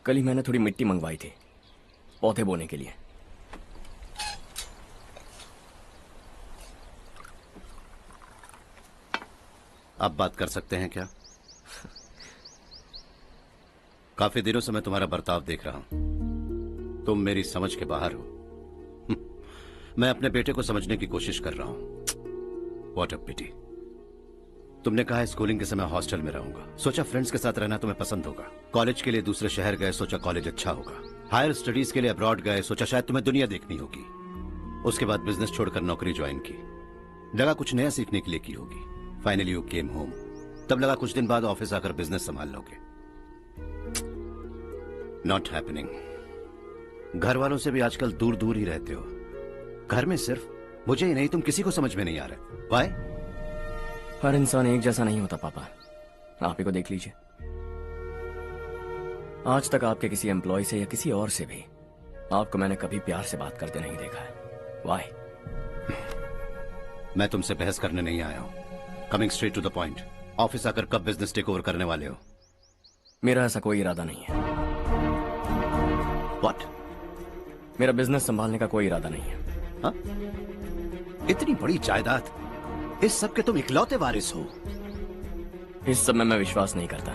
कल ही मैंने थोड़ी मिट्टी मंगवाई थी पौधे बोने के लिए। आप बात कर सकते हैं क्या? काफी दिनों से मैं तुम्हारा बर्ताव देख रहा हूं। तुम मेरी समझ के बाहर हो। मैं अपने बेटे को समझने की कोशिश कर रहा हूं। व्हाट अ पिटी। तुमने कहा स्कूलिंग के समय हॉस्टल में रहूंगा, सोचा फ्रेंड्स के साथ रहना तुम्हें पसंद होगा। कॉलेज के लिए दूसरे शहर गए, सोचा कॉलेज अच्छा होगा। हायर स्टडीज के लिए अब्रॉड गए, सोचा शायद तुम्हें दुनिया देखनी होगी। उसके बाद बिजनेस छोड़कर नौकरी ज्वाइन की, लगा कुछ नया सीखने के लिए की होगी। फाइनली यू केम होम, तब लगा कुछ दिन बाद ऑफिस आकर बिजनेस संभाल लोगे। Not happening. घर वालों से भी आजकल दूर दूर ही रहते हो। घर में सिर्फ मुझे ही नहीं, तुम किसी को समझ में नहीं आ रहे। वाई? हर इंसान एक जैसा नहीं होता पापा, आप ही को देख लीजिए। आज तक आपके किसी एम्प्लॉय से या किसी और से भी आपको मैंने कभी प्यार से बात करते नहीं देखा है। वाई? मैं तुमसे बहस करने नहीं आया हूं। Coming straight to the point, office आकर कब बिजनेस टेक ओवर करने वाले हो? मेरा ऐसा कोई इरादा नहीं है। व्हाट? मेरा बिजनेस संभालने का कोई इरादा नहीं है। हाँ? इतनी बड़ी जायदाद, इस सब के तुम इकलौते वारिस हो। इस सब में मैं विश्वास नहीं करता।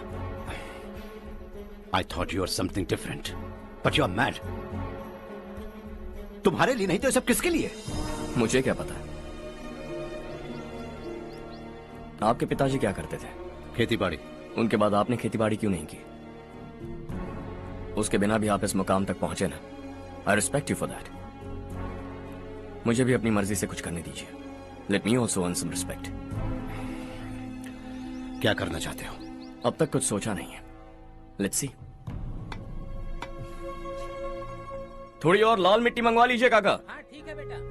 I thought you are something different, but you are mad. तुम्हारे लिए नहीं तो ये सब किसके लिए? मुझे क्या पता। आपके पिताजी क्या करते थे? खेती बाड़ी। उनके बाद आपने खेती बाड़ी क्यों नहीं की? उसके बिना भी आप इस मुकाम तक पहुंचे ना। I respect you for that. मुझे भी अपनी मर्जी से कुछ करने दीजिए। Let me also earn some respect. क्या करना चाहते हो? अब तक कुछ सोचा नहीं है। Let's see. थोड़ी और लाल मिट्टी मंगवा लीजिए काका। हाँ ठीक है बेटा।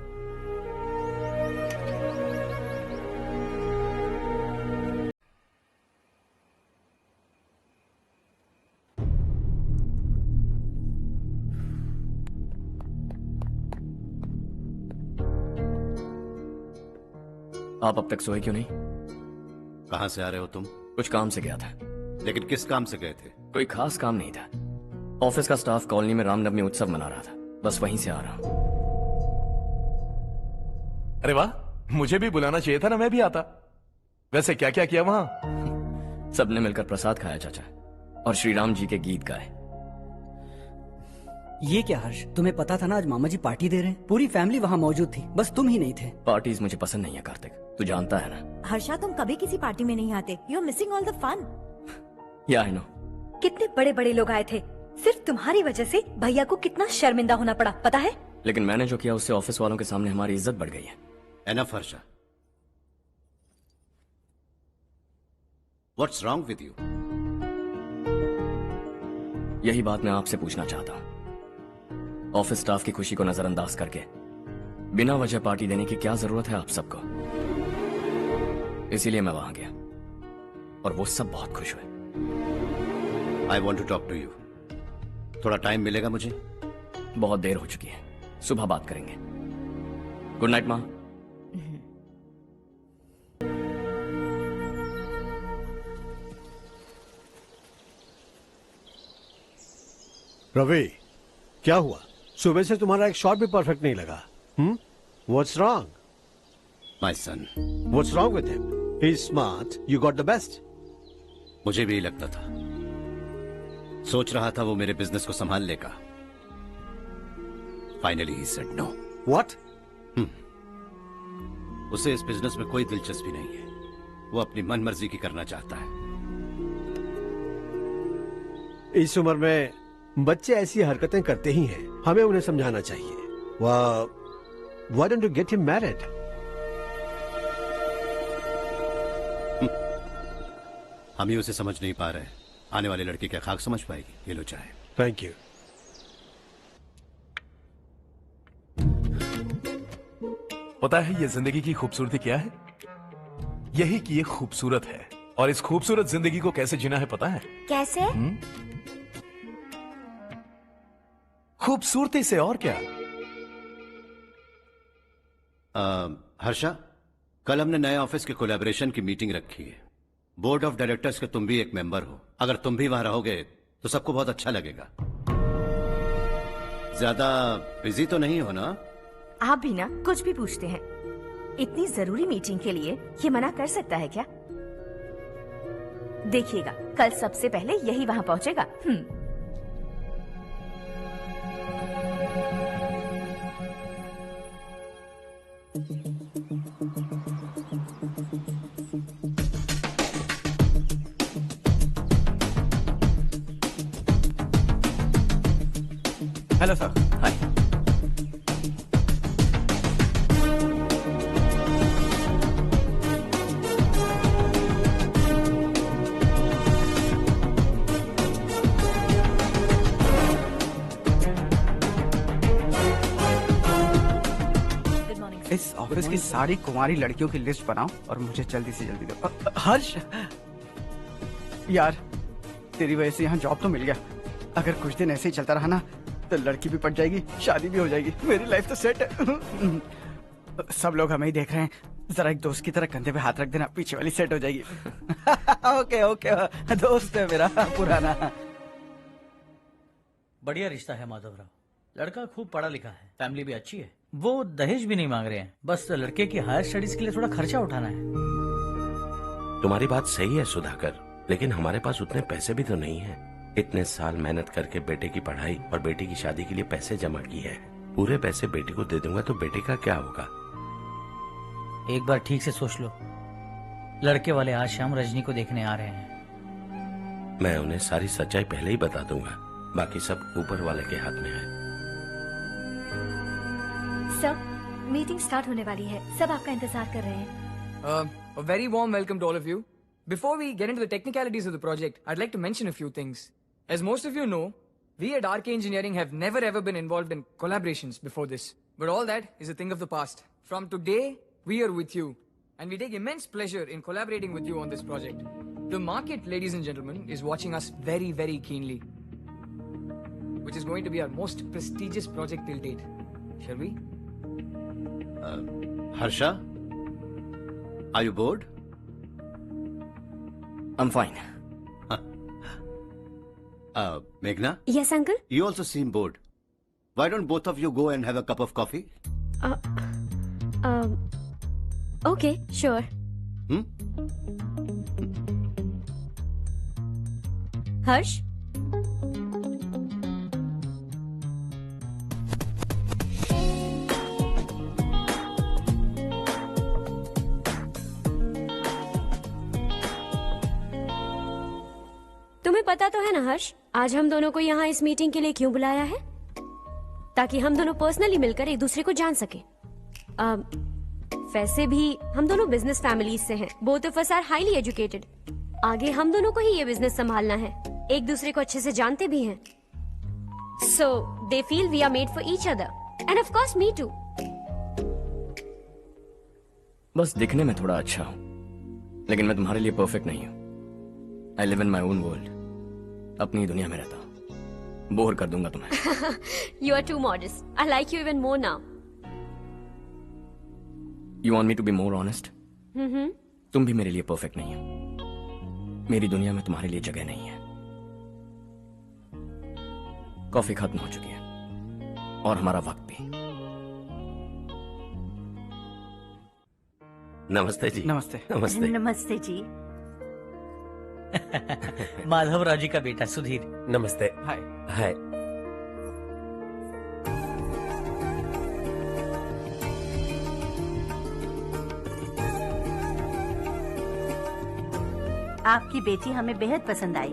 आप अब तक सोए क्यों नहीं? कहां से आ रहे हो तुम? कुछ काम से गया था। लेकिन किस काम से गए थे? कोई खास काम नहीं था। ऑफिस का स्टाफ कॉलोनी में रामनवमी उत्सव मना रहा था, बस वहीं से आ रहा हूं। अरे वाह, मुझे भी बुलाना चाहिए था ना, मैं भी आता। वैसे क्या क्या किया वहां? सबने मिलकर प्रसाद खाया चाचा, और श्री राम जी के गीत गाए। ये क्या हर्ष, तुम्हें पता था ना आज मामा जी पार्टी दे रहे हैं? पूरी फैमिली वहाँ मौजूद थी, बस तुम ही नहीं थे। पार्टीज मुझे पसंद नहीं है कार्तिक, तू जानता है ना। हर्षा, तुम कभी किसी पार्टी में नहीं आते। You are missing all the fun. Yeah I no. कितने बड़े बड़े लोग आए थे, सिर्फ तुम्हारी वजह से भैया को कितना शर्मिंदा होना पड़ा, पता है? लेकिन मैंने जो किया उससे ऑफिस वालों के सामने हमारी इज्जत बढ़ गई है। Enough Harsha, what's wrong with you? यही बात मैं आपसे पूछना चाहता हूँ। ऑफिस स्टाफ की खुशी को नजरअंदाज करके बिना वजह पार्टी देने की क्या जरूरत है आप सबको? इसीलिए मैं वहां गया और वो सब बहुत खुश हुए। I want to talk to you. थोड़ा टाइम मिलेगा मुझे? बहुत देर हो चुकी है, सुबह बात करेंगे। गुड नाइट माँ। रवि, क्या हुआ? सुबह से तुम्हारा एक शॉट भी परफेक्ट नहीं लगा। What's wrong? My son. What's wrong with him? He is smart, you got the best. मुझे भी यही लगता था। सोच रहा था वो मेरे बिजनेस को संभाल लेगा। Finally he said no. What? उसे इस बिजनेस में कोई दिलचस्पी नहीं है। वो अपनी मनमर्जी की करना चाहता है। इस उम्र में बच्चे ऐसी हरकतें करते ही हैं, हमें उन्हें समझाना चाहिए। Why don't you get him married? हम ही उसे समझ नहीं पा रहे। आने वाली लड़की क्या खाक समझ पाएगी? ये लो चाहे। Thank you. पता है ये जिंदगी की खूबसूरती क्या है? यही कि ये खूबसूरत है, और इस खूबसूरत जिंदगी को कैसे जीना है पता है? कैसे? खूबसूरती से, और क्या। हर्षा, कल हमने नए ऑफिस के कोलैबोरेशन की मीटिंग रखी है। बोर्ड ऑफ डायरेक्टर्स के तुम भी एक मेंबर हो। अगर तुम भी वहां रहोगे तो सबको बहुत अच्छा लगेगा। ज्यादा बिजी तो नहीं हो ना? आप भी ना कुछ भी पूछते हैं। इतनी जरूरी मीटिंग के लिए ये मना कर सकता है क्या? देखिएगा कल सबसे पहले यही वहाँ पहुँचेगा। Hello sir. हाय। इस ऑफिस की सारी कुंवारी लड़कियों की लिस्ट बनाओ और मुझे जल्दी से जल्दी दो। हर्ष यार, तेरी वजह से यहाँ जॉब तो मिल गया। अगर कुछ दिन ऐसे ही चलता रहा ना तो लड़की भी पट जाएगी, शादी भी हो जाएगी, मेरी लाइफ तो सेट है। सब लोग हमें ही देख रहे हैं, जरा एक दोस्त की तरह कंधे पे हाथ रख देना, पीछे वाली सेट हो जाएगी। ओके ओके, दोस्त है मेरा पुराना। बढ़िया रिश्ता है माधवराव। लड़का खूब पढ़ा लिखा है, फैमिली भी अच्छी है। वो दहेज भी नहीं मांग रहे हैं, बस लड़के की हायर स्टडीज के लिए थोड़ा खर्चा उठाना है। तुम्हारी बात सही है सुधाकर, लेकिन हमारे पास उतने पैसे भी तो नहीं है। इतने साल मेहनत करके बेटे की पढ़ाई और बेटे की शादी के लिए पैसे जमा किए हैं। पूरे पैसे बेटे को दे दूंगा तो बेटे का क्या होगा? एक बार ठीक से सोच लो। लड़के वाले आज शाम रजनी को देखने आ रहे हैं। मैं उन्हें सारी सच्चाई पहले ही बता दूंगा, बाकी सब ऊपर वाले के हाथ में है। सर, मीटिंग स्टार्ट होने वाली है, सब आपका इंतजार कर रहे हैं। A very warm welcome to all of you. Before we get into the technicalities of the project, I'd like to mention a few things. As most of you know, we at RK Engineering have never ever been involved in collaborations before this. But all that is a thing of the past. From today, we are with you. And we take immense pleasure in collaborating with you on this project. The market, ladies and gentlemen, is watching us very, very keenly. Which is going to be our most prestigious project till date. Shall we? Harsha? Are you bored? I'm fine. Meghna? Yes, uncle. You also seem bored. Why don't both of you go and have a cup of coffee? Okay, sure. Harsh? तुम्हें पता तो है ना हर्ष, आज हम दोनों को यहाँ इस मीटिंग के लिए क्यों बुलाया है? ताकि हम दोनों पर्सनली मिलकर एक दूसरे को जान सके। वैसे भी हम दोनों बिजनेस फैमिलीज से हैं। Both of us are highly educated. आगे हम दोनों को ही ये बिजनेस संभालना है, एक दूसरे को अच्छे से जानते भी हैं। So they feel we are made for each other and of course me too. बस दिखने में थोड़ा अच्छा हूं, लेकिन मैं तुम्हारे लिए परफेक्ट नहीं हूं। I live in my own world, अपनी दुनिया में रहता हूं। बोर कर दूंगा तुम्हें। You are too modest. I like you even more now. You want me to be more honest? तुम भी मेरे लिए परफेक्ट नहीं हो। मेरी दुनिया में तुम्हारे लिए जगह नहीं है। कॉफी खत्म हो चुकी है और हमारा वक्त भी। नमस्ते जी। नमस्ते। नमस्ते। नमस्ते जी। माधवराव जी का बेटा सुधीर। नमस्ते। हाय। हाय। आपकी बेटी हमें बेहद पसंद आई।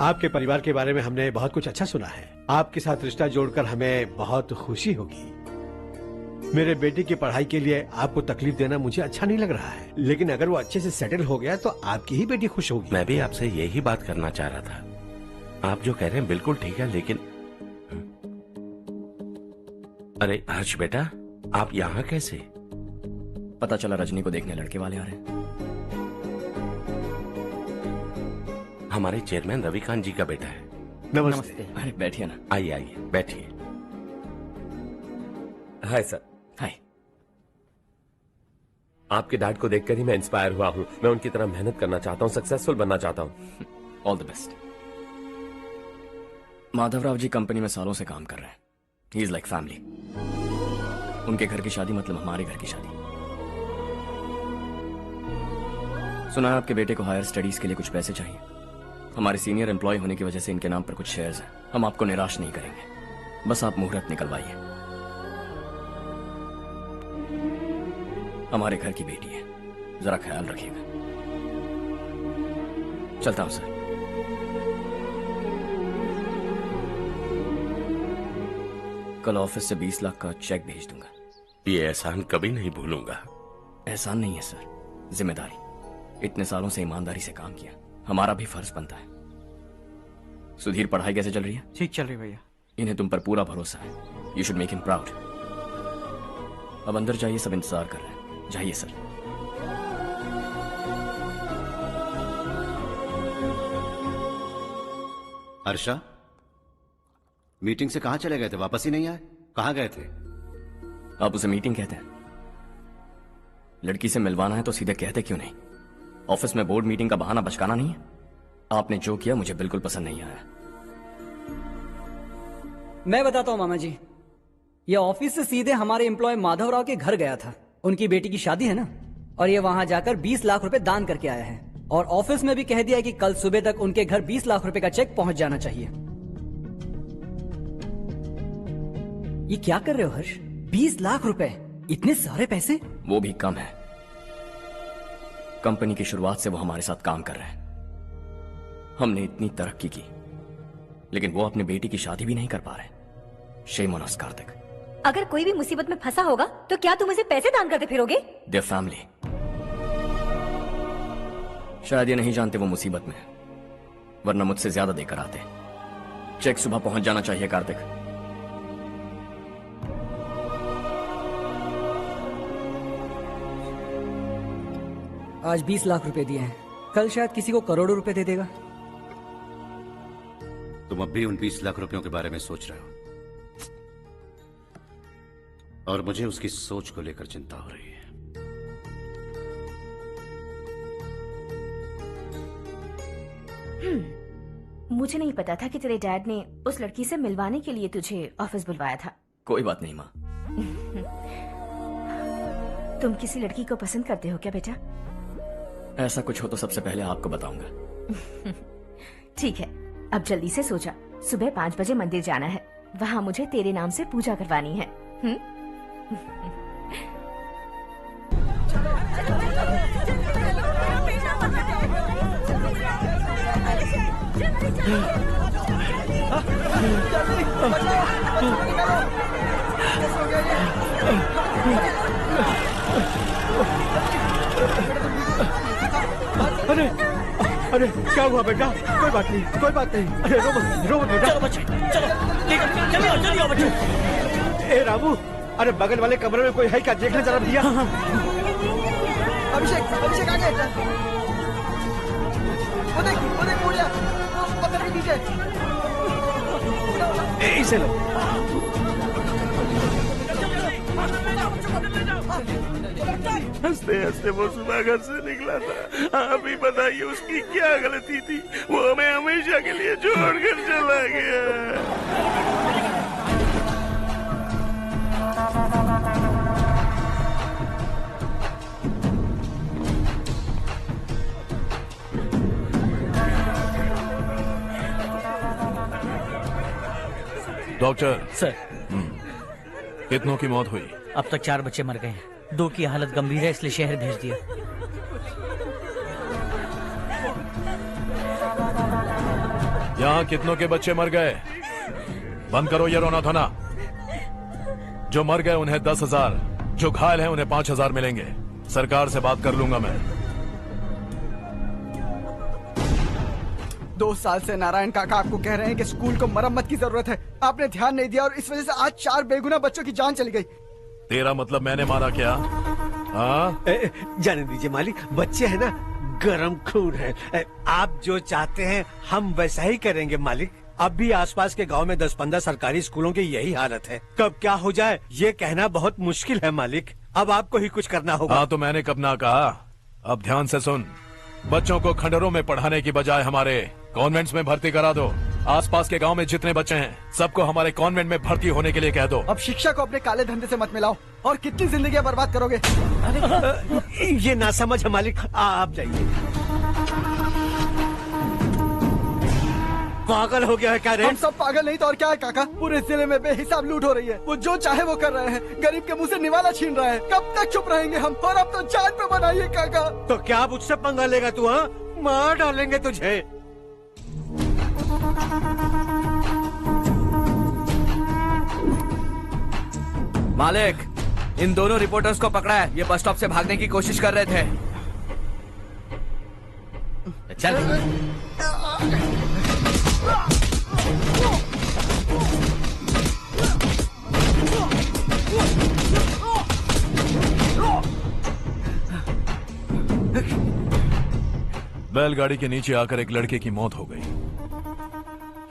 आपके परिवार के बारे में हमने बहुत कुछ अच्छा सुना है। आपके साथ रिश्ता जोड़कर हमें बहुत खुशी होगी। मेरे बेटे की पढ़ाई के लिए आपको तकलीफ देना मुझे अच्छा नहीं लग रहा है, लेकिन अगर वो अच्छे से सेटल हो गया तो आपकी ही बेटी खुश होगी। मैं भी आपसे यही बात करना चाह रहा था। आप जो कह रहे हैं बिल्कुल ठीक है, लेकिन अरे हर्ष बेटा, आप यहाँ कैसे? पता चला रजनी को देखने लड़के वाले आ रहे हैं। हमारे चेयरमैन रविकांत जी का बेटा है। नमस्ते। अरे बैठिए ना। आइए आइए बैठिए। Hi sir. हाय। आपके डैड को देखकर ही मैं इंस्पायर हुआ हूँ। मैं उनकी तरह मेहनत करना चाहता हूँ, सक्सेसफुल बनना चाहता हूँ। All the best. Madhavrao ji company में सालों से काम कर रहे हैं। He is like family. उनके घर की शादी मतलब हमारे घर की शादी। सुना है आपके बेटे को हायर स्टडीज के लिए कुछ पैसे चाहिए। हमारे सीनियर एम्प्लॉय होने की वजह से इनके नाम पर कुछ शेयर्स हैं। हम आपको निराश नहीं करेंगे, बस आप मुहूर्त निकलवाइए। हमारे घर की बेटी है, जरा ख्याल रखिएगा। चलता हूं सर। कल ऑफिस से 20 लाख का चेक भेज दूंगा। ये एहसान कभी नहीं भूलूंगा। एहसान नहीं है सर, जिम्मेदारी। इतने सालों से ईमानदारी से काम किया, हमारा भी फर्ज बनता है। सुधीर, पढ़ाई कैसे चल रही है? ठीक चल रही भैया। इन्हें तुम पर पूरा भरोसा है। You should make him proud. अब अंदर जाइए, सब इंतजार कर रहे हैं। जाइए सर। हर्षा, मीटिंग से कहां चले गए थे? वापस ही नहीं आए? कहां गए थे? आप उसे मीटिंग कहते हैं? लड़की से मिलवाना है तो सीधे कहते क्यों नहीं? ऑफिस में बोर्ड मीटिंग का बहाना बचकाना नहीं है। आपने जो किया मुझे बिल्कुल पसंद नहीं आया। मैं बताता हूं मामा जी, ये ऑफिस से सीधे हमारे एम्प्लॉय माधवराव के घर गया था। उनकी बेटी की शादी है ना, और ये वहां जाकर 20 लाख रुपए दान करके आया है। और ऑफिस में भी कह दिया कि कल सुबह तक उनके घर 20 लाख रुपए का चेक पहुंच जाना चाहिए। ये क्या कर रहे हो हर्ष? 20 लाख रुपए, इतने सारे पैसे? वो भी कम है। कंपनी की शुरुआत से वो हमारे साथ काम कर रहे हैं। हमने इतनी तरक्की की, लेकिन वो अपने बेटी की शादी भी नहीं कर पा रहे। Shame on us Kartik. अगर कोई भी मुसीबत में फंसा होगा तो क्या तुम उसे पैसे दान करते फिरोगे? Their family. शायद ये नहीं जानते वो मुसीबत में है, वरना मुझसे ज्यादा देकर आते। चेक सुबह पहुंच जाना चाहिए कार्तिक। आज 20 लाख रुपए दिए हैं, कल शायद किसी को करोड़ों रुपए दे देगा। तुम अब भी उन 20 लाख रुपयों के बारे में सोच रहे हो, और मुझे उसकी सोच को लेकर चिंता हो रही है। मुझे नहीं पता था कि तेरे डैड ने उस लड़की से मिलवाने के लिए तुझे ऑफिस बुलवाया था। कोई बात नहीं माँ। तुम किसी लड़की को पसंद करते हो क्या बेटा? ऐसा कुछ हो तो सबसे पहले आपको बताऊंगा। ठीक है, अब जल्दी से सो जा। सुबह 5 बजे मंदिर जाना है, वहाँ मुझे तेरे नाम से पूजा करवानी है। अरे अरे क्या हुआ बेटा? कोई बात नहीं, कोई बात नहीं। अरे रो मत बेटा। चलो बच्चे, चलो जल्दी आओ बच्चे। ए रामू, अरे बगल वाले कमरे में कोई है क्या? देखना जरा भैया। अभिषेक, अभिषेक आ गए। वो देख पूजा, वो पत्थर के नीचे। इसे लो। हंसते हंसते वो सुबह घर से निकला था। आप ही बताइए उसकी क्या गलती थी? वो हमें हमेशा के लिए छोड़कर चला गया। डॉक्टर सर, कितनों की मौत हुई? अब तक 4 बच्चे मर गए हैं, 2 की हालत गंभीर है, इसलिए शहर भेज दिया। यहाँ कितनों के बच्चे मर गए? बंद करो ये रोना धोना। जो मर गए उन्हें 10,000, जो घायल हैं उन्हें 5,000 मिलेंगे। सरकार से बात कर लूंगा मैं। 2 साल से नारायण काका आपको कह रहे हैं कि स्कूल को मरम्मत की जरूरत है। आपने ध्यान नहीं दिया और इस वजह से आज 4 बेगुनाह बच्चों की जान चली गई। तेरा मतलब मैंने मारा क्या? हाँ, जाने दीजिए मालिक, बच्चे हैं ना, गरम खून है। आप जो चाहते हैं हम वैसा ही करेंगे मालिक। अब भी आसपास के गांव में 10-15 सरकारी स्कूलों की यही हालत है। कब क्या हो जाए ये कहना बहुत मुश्किल है मालिक। अब आपको ही कुछ करना होगा। हाँ तो मैंने कब ना कहा। अब ध्यान से सुन, बच्चों को खंडरों में पढ़ाने की बजाय हमारे कॉन्वेंट्स में भर्ती करा दो। आसपास के गांव में जितने बच्चे हैं सबको हमारे कॉन्वेंट में भर्ती होने के लिए कह दो। अब शिक्षा को अपने काले धंधे से मत मिलाओ। और कितनी जिंदगियां बर्बाद करोगे? ये ना समझ है मालिक, आप जाइए। पागल हो गया है क्या रे? हम सब पागल नहीं तो और क्या है काका। पूरे जिले में बेहिसाब लूट हो रही है। वो जो चाहे वो कर रहे हैं। गरीब के मुंह से निवाला छीन रहा है। कब तक चुप रहेंगे हम? और अब तो जान पे बनाइए काका। तो क्या मुझसे पंगा लेगा तू? हाँ, मार डालेंगे तुझे। मालिक, इन दोनों रिपोर्टर्स को पकड़ा है। ये बस स्टॉप से भागने की कोशिश कर रहे थे। चल। बैलगाड़ी के नीचे आकर एक लड़के की मौत हो गई।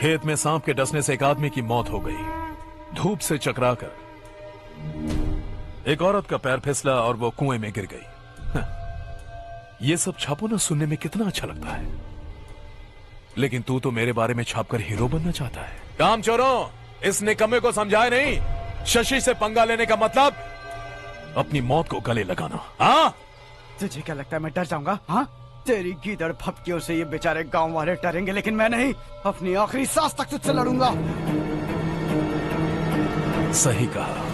खेत में सांप के डसने से एक आदमी की मौत हो गई। धूप से चकराकर एक औरत का पैर फिसला और वो कुएं में गिर गई। ये सब छापो ना, सुनने में कितना अच्छा लगता है। लेकिन तू तो मेरे बारे में छापकर हीरो बनना चाहता है। काम चोरों, इस निकम्मे को समझाए नहीं। शशि से पंगा लेने का मतलब अपनी मौत को गले लगाना। हाँ, तुझे क्या लगता है मैं डर जाऊंगा? हाँ, तेरी गीदड़ फपकियों से ये बेचारे गांव वाले डरेंगे, लेकिन मैं नहीं। अपनी आखिरी सांस तक तुझसे लड़ूंगा। सही कहा।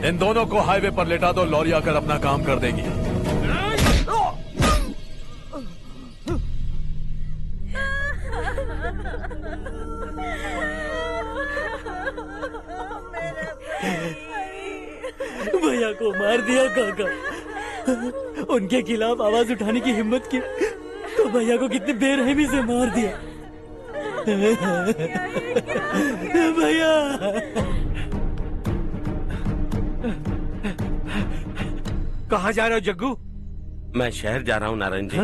इन दोनों को हाईवे पर लेटा दो। लॉरी आकर अपना काम कर देगी। भैया को मार दिया काका। उनके खिलाफ आवाज उठाने की हिम्मत की तो भैया को कितनी बेरहमी से मार दिया। भैया कहाँ जा रहे हो जग्गू? मैं शहर जा रहा हूँ नारायण जी।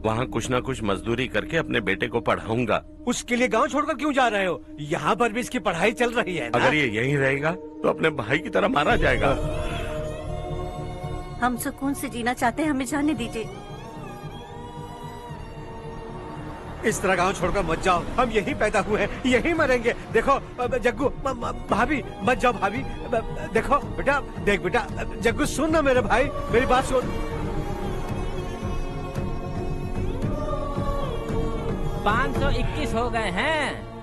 वहाँ कुछ ना कुछ मजदूरी करके अपने बेटे को पढ़ाऊंगा। उसके लिए गांव छोड़कर क्यों जा रहे हो? यहाँ पर भी इसकी पढ़ाई चल रही है ना? अगर ये यहीं रहेगा तो अपने भाई की तरह मारा जाएगा। हम सुकून से जीना चाहते हैं, हमें जाने दीजिए। इस तरह गांव छोड़कर मत जाओ। हम यहीं पैदा हुए हैं, यहीं मरेंगे। देखो जग्गू, भाभी मत जाओ। भाभी देखो बेटा, देख बेटा, जग्गू सुन ना मेरे भाई, मेरी बात सुन। 521 हो गए हैं।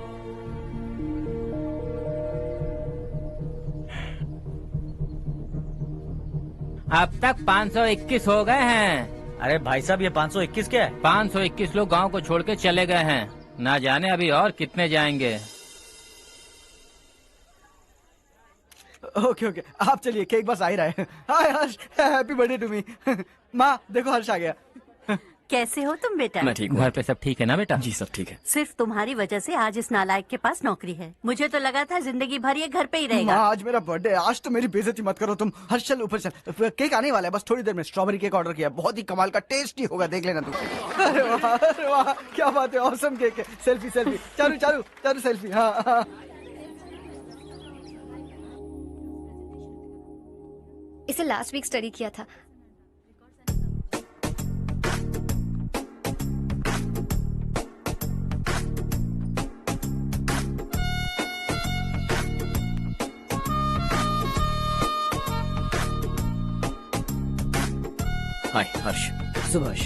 अब तक 521 हो गए हैं। अरे भाई साहब, ये 521 क्या है? 521 लोग गांव को छोड़ के चले गए हैं। ना जाने अभी और कितने जाएंगे। ओके ओके, आप चलिए, केक बस आ ही रहा है। हाय हर्ष, हैप्पी बर्थडे टू मी। माँ देखो, हर्ष आ गया। कैसे हो तुम बेटा? मैं ठीक हूँ। घर पे सब ठीक है ना बेटा? जी सब ठीक है। सिर्फ तुम्हारी वजह से आज इस नालायक के पास नौकरी है। मुझे तो लगा था जिंदगी भर ये घर पे ही रहेगा। माँ आज मेरा बर्थडे, आज तो मेरी बेइज्जती मत करो तुम। हर्ष चल ऊपर चल, केक आने वाला है बस थोड़ी देर में। स्ट्रॉबेरी केक ऑर्डर किया, बहुत ही कमाल का टेस्टी होगा, देख लेना तू। अरे वाह, क्या बात है, ऑसम केक है। Selfie selfie, Charu Charu Charu selfie. हाँ हाँ। इसे लास्ट वीक स्टडी किया था। हाय हर्ष। Subhash.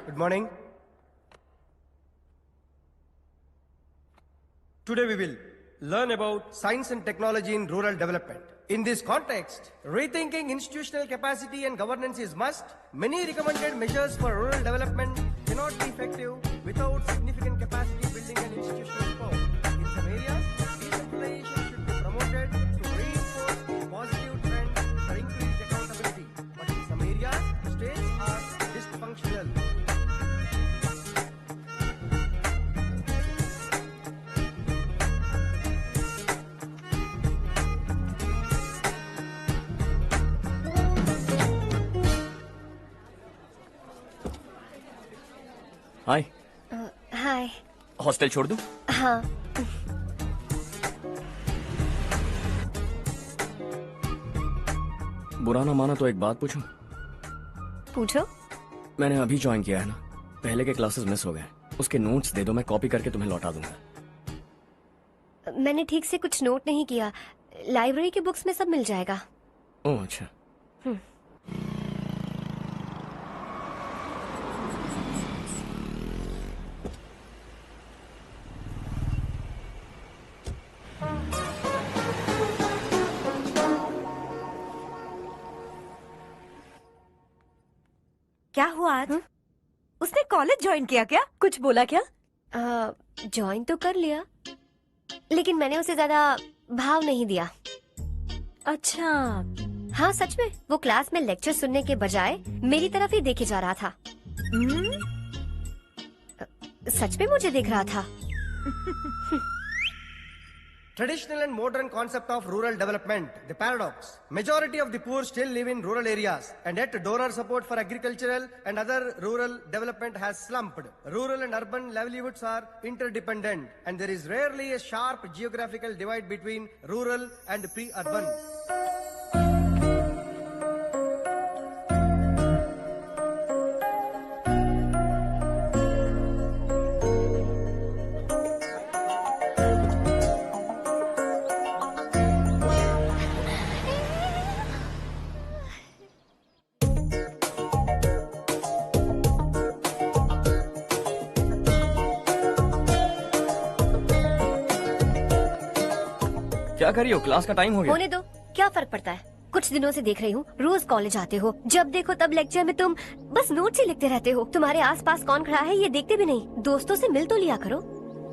Good morning. Today we will learn about science and technology in rural development. In this context, rethinking institutional capacity and governance is must. Many recommended measures for rural development cannot be effective without significant capacity building and institutional support. In some areas, decentralization should be promoted to reinforce positive trends for increased accountability. But in some areas, states are dysfunctional. Hi. Hi. Hostel छोड़ दूं? हाँ। बुरा ना माना तो एक बात पूछूं? पूछो। मैंने अभी ज्वाइन किया है ना, पहले के क्लासेस मिस हो गए, उसके नोट्स दे दो, मैं कॉपी करके तुम्हें लौटा दूंगा। मैंने ठीक से कुछ नोट नहीं किया, लाइब्रेरी की बुक्स में सब मिल जाएगा। ओह अच्छा। क्या हुआ आज? उसने कॉलेज ज्वाइन किया क्या? कुछ बोला क्या? ज्वाइन तो कर लिया, लेकिन मैंने उसे ज्यादा भाव नहीं दिया। अच्छा। हाँ सच में, वो क्लास में लेक्चर सुनने के बजाय मेरी तरफ ही देखे जा रहा था। सच में मुझे देख रहा था। Traditional and modern concept of rural development, the paradox. Majority of the poor still live in rural areas, and yet donor support for agricultural and other rural development has slumped. Rural and urban livelihoods are interdependent, and there is rarely a sharp geographical divide between rural and pre-urban. क्या कर रही हो? Class का time हो गया। होने दो, क्या फर्क पड़ता है? कुछ दिनों से देख रही हूँ, रोज कॉलेज आते हो, जब देखो तब लेक्चर में तुम बस नोट्स ही लिखते रहते हो। तुम्हारे आसपास कौन खड़ा है ये देखते भी नहीं। दोस्तों से मिल तो लिया करो।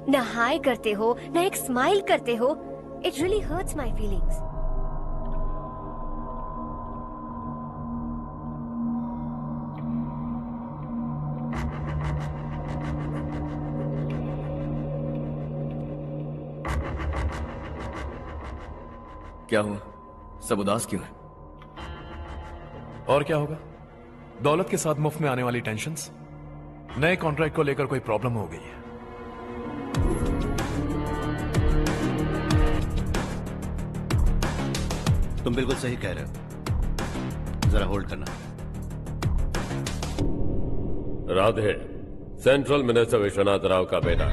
न हाय करते हो, न एक स्माइल करते हो। It really hurts my feelings. क्या हुआ? सब उदास क्यों है? और क्या होगा? दौलत के साथ मुफ्त में आने वाली टेंशन्स। नए कॉन्ट्रैक्ट को लेकर कोई प्रॉब्लम हो गई है। तुम बिल्कुल सही कह रहे हो, जरा होल्ड करना। राधे, सेंट्रल मिनिस्टर विश्वनाथ राव का बेटा।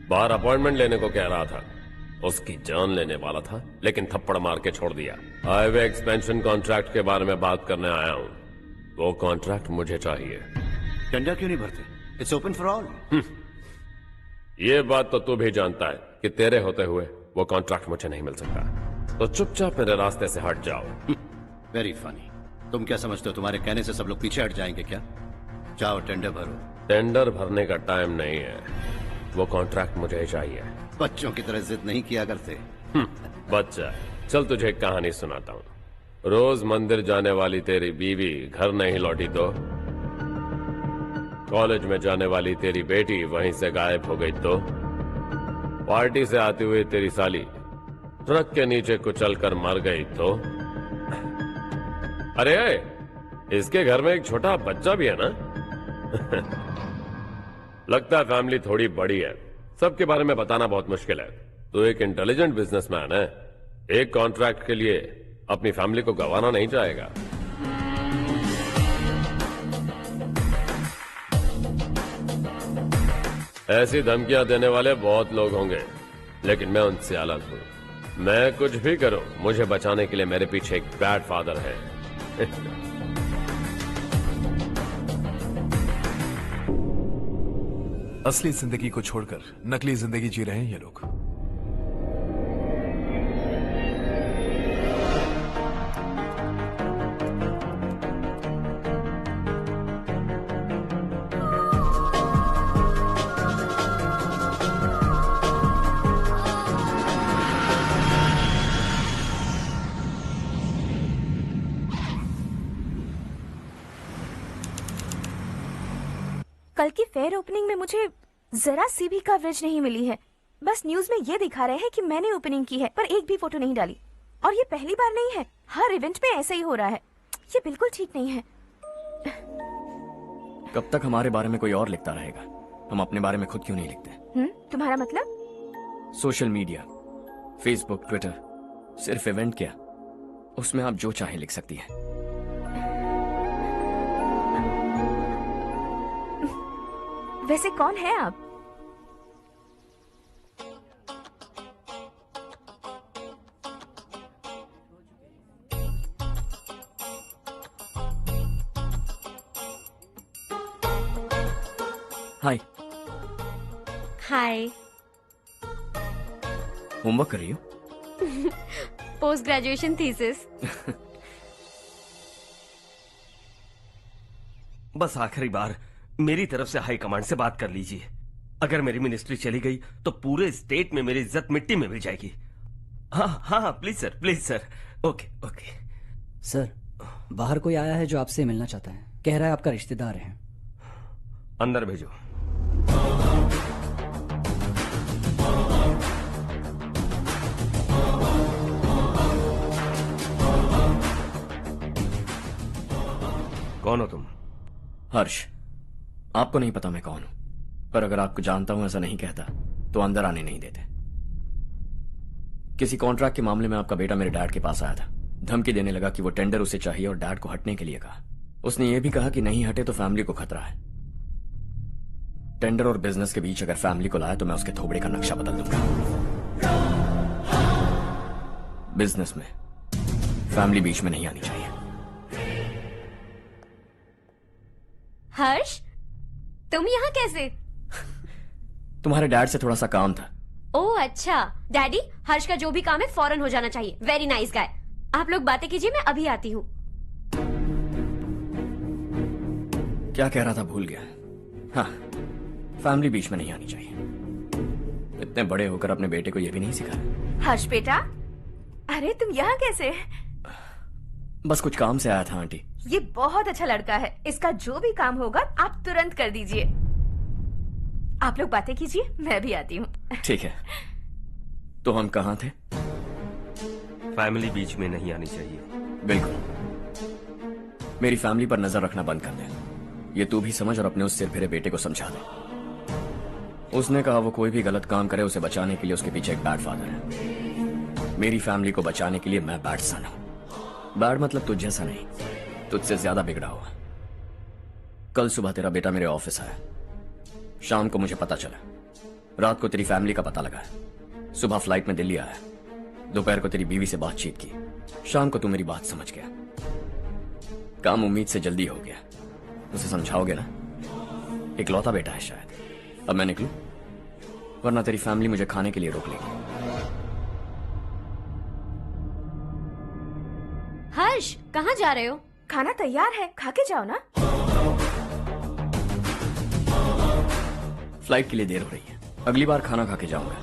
बाहर अपॉइंटमेंट लेने को कह रहा था, उसकी जान लेने वाला था, लेकिन थप्पड़ मार के छोड़ दिया। हाईवे एक्सपेंशन कॉन्ट्रैक्ट के बारे में बात करने आया हूं। वो कॉन्ट्रैक्ट मुझे चाहिए। टेंडर क्यों नहीं भरते? It's open for all. ये बात तो तू भी जानता है कि तेरे होते हुए वो कॉन्ट्रैक्ट मुझे नहीं मिल सकता, तो चुपचाप मेरे रास्ते से हट जाओ। Very funny. तुम क्या समझते हो तुम्हारे कहने से सब लोग पीछे हट जाएंगे क्या? जाओ टेंडर भरो। टेंडर भरने का टाइम नहीं है, वो कॉन्ट्रैक्ट मुझे ही चाहिए। बच्चों की तरह जिद नहीं किया करते। बच्चा, चल तुझे एक कहानी सुनाता हूँ। रोज मंदिर जाने वाली तेरी बीवी घर नहीं लौटी तो, कॉलेज में जाने वाली तेरी बेटी वहीं से गायब हो गई तो, पार्टी से आती हुई तेरी साली ट्रक के नीचे कुचलकर मर गई तो। अरे इसके घर में एक छोटा बच्चा भी है ना। लगता है फैमिली थोड़ी बड़ी है, सबके बारे में बताना बहुत मुश्किल है। तो एक इंटेलिजेंट बिजनेसमैन है, एक कॉन्ट्रैक्ट के लिए अपनी फैमिली को गंवाना नहीं चाहेगा। ऐसी धमकियां देने वाले बहुत लोग होंगे, लेकिन मैं उनसे अलग हूं। मैं कुछ भी करूं, मुझे बचाने के लिए मेरे पीछे एक बैड फादर है। असली जिंदगी को छोड़कर नकली जिंदगी जी रहे हैं ये लोग। कल की फेयर ओपनिंग में मुझे जरा सी भी कवरेज नहीं मिली है। बस न्यूज में ये दिखा रहे हैं कि मैंने ओपनिंग की है, पर एक भी फोटो नहीं डाली। और ये पहली बार नहीं है, हर इवेंट में ऐसा ही हो रहा है। ये बिल्कुल ठीक नहीं है। कब तक हमारे बारे में कोई और लिखता रहेगा? हम अपने बारे में खुद क्यों नहीं लिखते? तुम्हारा मतलब? सोशल मीडिया, फेसबुक, ट्विटर, सिर्फ इवेंट क्या, उसमें आप जो चाहे लिख सकती हैं। वैसे कौन है आप? हाय। हाय। होमवर्क कर रही हो? Post graduation thesis. बस आखिरी बार मेरी तरफ से हाई कमांड से बात कर लीजिए। अगर मेरी मिनिस्ट्री चली गई तो पूरे स्टेट में मेरी इज्जत मिट्टी में मिल जाएगी। हाँ हाँ हाँ, please sir, please sir. Okay okay. Sir, बाहर कोई आया है जो आपसे मिलना चाहता है। कह रहा है आपका रिश्तेदार है। अंदर भेजो। कौन हो तुम? हर्ष। आपको नहीं पता मैं कौन हूं, पर अगर आपको जानता हूं ऐसा नहीं कहता तो अंदर आने नहीं देते। किसी कॉन्ट्रैक्ट के मामले में आपका बेटा मेरे डैड के पास आया था। धमकी देने लगा कि वो टेंडर उसे चाहिए और डैड को हटने के लिए कहा। उसने ये भी कहा कि नहीं हटे तो फैमिली को खतरा है। टेंडर और बिजनेस के बीच अगर फैमिली को लाया तो मैं उसके थोबड़े का नक्शा बदल दूंगा। बिजनेस में फैमिली बीच में नहीं आनी चाहिए। हर्ष, तुम यहाँ कैसे? तुम्हारे डैड से थोड़ा सा काम था। ओह अच्छा। डैडी, हर्ष का जो भी काम है फौरन हो जाना चाहिए। Very nice guy. आप लोग बातें कीजिए, मैं अभी आती हूँ। क्या कह रहा था भूल गया। हाँ, फैमिली बीच में नहीं आनी चाहिए। इतने बड़े होकर अपने बेटे को यह भी नहीं सिखाया। हर्ष बेटा, अरे तुम यहाँ कैसे? बस कुछ काम से आया था आंटी। ये बहुत अच्छा लड़का है। इसका जो भी काम होगा आप तुरंत कर दीजिए। आप लोग बातें कीजिए, मैं भी आती हूँ। ठीक है। तो हम कहाँ थे? फैमिली बीच में नहीं आनी चाहिए। बिल्कुल। मेरी फैमिली पर नजर रखना बंद कर दे। ये तू भी समझ और अपने उस सिर फिरे बेटे को समझा दे। उसने कहा वो कोई भी गलत काम करे उसे बचाने के लिए उसके पीछे एक बैड फादर है। मेरी फैमिली को बचाने के लिए मैं बैड सन हूं। बैड मतलब तुझ जैसा नहीं, तुझसे ज्यादा बिगड़ा हुआ। कल सुबह तेरा बेटा मेरे ऑफिस आया। शाम को मुझे पता चला। रात को तेरी फैमिली का पता लगा। सुबह फ्लाइट में दिल्ली आया। दोपहर को तेरी बीवी से बातचीत की। शाम को तू मेरी बात समझ गया। काम उम्मीद से जल्दी हो गया। उसे समझाओगे ना? इकलौता बेटा है शायद। अब मैं निकलूं, वरना तेरी फैमिली मुझे खाने के लिए रोक लेगी। हर्ष, कहाँ जा रहे हो? खाना तैयार है, खा के जाओ ना। फ्लाइट के लिए देर हो रही है। अगली बार खाना खा के जाऊंगा।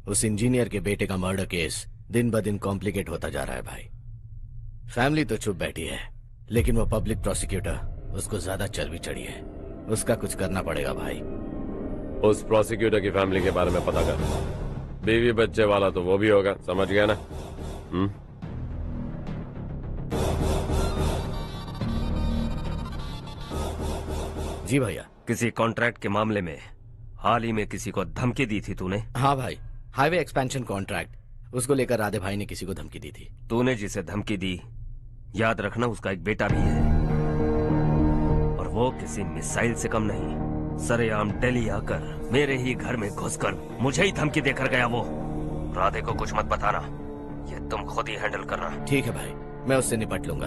उस इंजीनियर के बेटे का मर्डर केस दिन ब दिन कॉम्प्लिकेट होता जा रहा है भाई। फैमिली तो चुप बैठी है, लेकिन वो पब्लिक प्रोसिक्यूटर उसको ज्यादा चर्बी चढ़ी है। उसका कुछ करना पड़ेगा भाई। उस प्रोसिक्यूटर की फैमिली के बारे में पता कर। बीवी बच्चे वाला तो वो भी होगा, समझ गया ना? जी भैया। किसी कॉन्ट्रैक्ट के मामले में हाल ही में किसी को धमकी दी थी तूने? हाँ भाई, हाईवे एक्सपेंशन कॉन्ट्रैक्ट, उसको लेकर राधे भाई ने किसी को धमकी दी थी। तूने जिसे धमकी दी, याद रखना उसका एक बेटा भी है, और वो किसी मिसाइल से कम नहीं। सरेआम दिल्ली आकर मेरे ही घर में घुसकर मुझे ही धमकी देकर गया वो। राधे को कुछ मत बताना, ये तुम खुद ही हैंडल करना। ठीक है भाई, मैं उससे निपट लूंगा।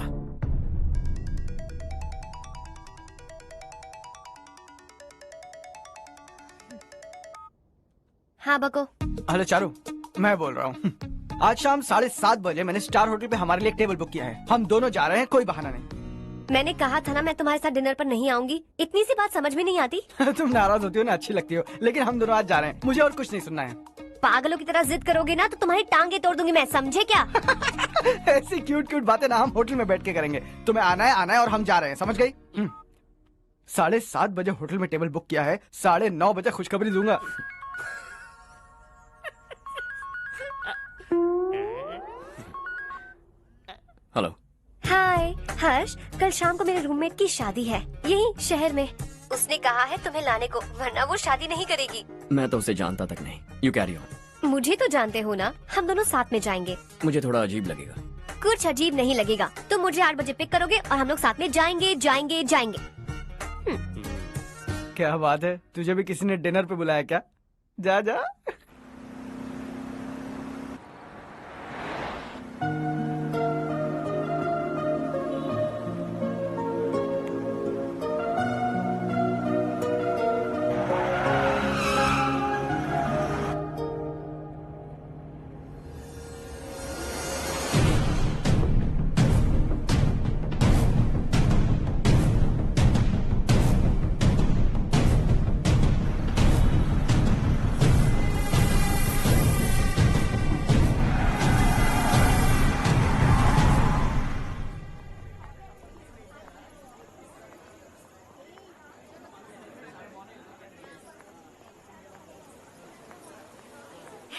हाँ बको। हेलो चारू, मैं बोल रहा हूँ। आज शाम 7:30 बजे मैंने स्टार होटल पे हमारे लिए एक टेबल बुक किया है। हम दोनों जा रहे हैं, कोई बहाना नहीं। मैंने कहा था ना मैं तुम्हारे साथ डिनर पर नहीं आऊंगी। इतनी सी बात समझ में नहीं आती? तुम नाराज होती हो ना, अच्छी लगती हो, लेकिन हम दोनों आज जा रहे हैं। मुझे और कुछ नहीं सुनना है। पागलों की तरह जिद करोगे ना तो तुम्हारी टांगे तोड़ दूंगी मैं, समझे क्या? ऐसी क्यूट क्यूट बातें ना हम होटल में बैठ के करेंगे। तुम्हें आना है और हम जा रहे हैं, समझ गई? 7:30 बजे होटल में टेबल बुक किया है, 9:30 बजे खुशखबरी दूंगा। हेलो। हाय हर्ष, कल शाम को मेरे रूममेट की शादी है, यही शहर में। उसने कहा है तुम्हें लाने को, वरना वो शादी नहीं करेगी। मैं तो उसे जानता तक नहीं। You carry on. मुझे तो जानते हो ना, हम दोनों साथ में जाएंगे। मुझे थोड़ा अजीब लगेगा। कुछ अजीब नहीं लगेगा। तुम मुझे 8 बजे पिक करोगे और हम लोग साथ में जाएंगे जाएंगे जाएंगे। क्या बात है, तुझे भी किसी ने डिनर पे बुलाया क्या? जा जा।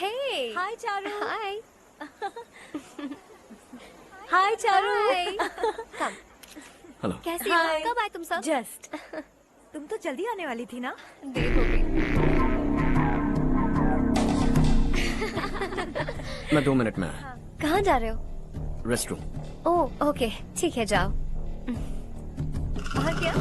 Hey. हाय चारू। Hi. हाय चारू। Come. हेलो। कैसी हो? कब आए तुम सब? जस्ट। तुम तो जल्दी आने वाली थी ना? देर हो गई। मैं 2 मिनट में आया। कहाँ जा रहे हो? Rest room. ओह ओके, ठीक है जाओ। और क्या?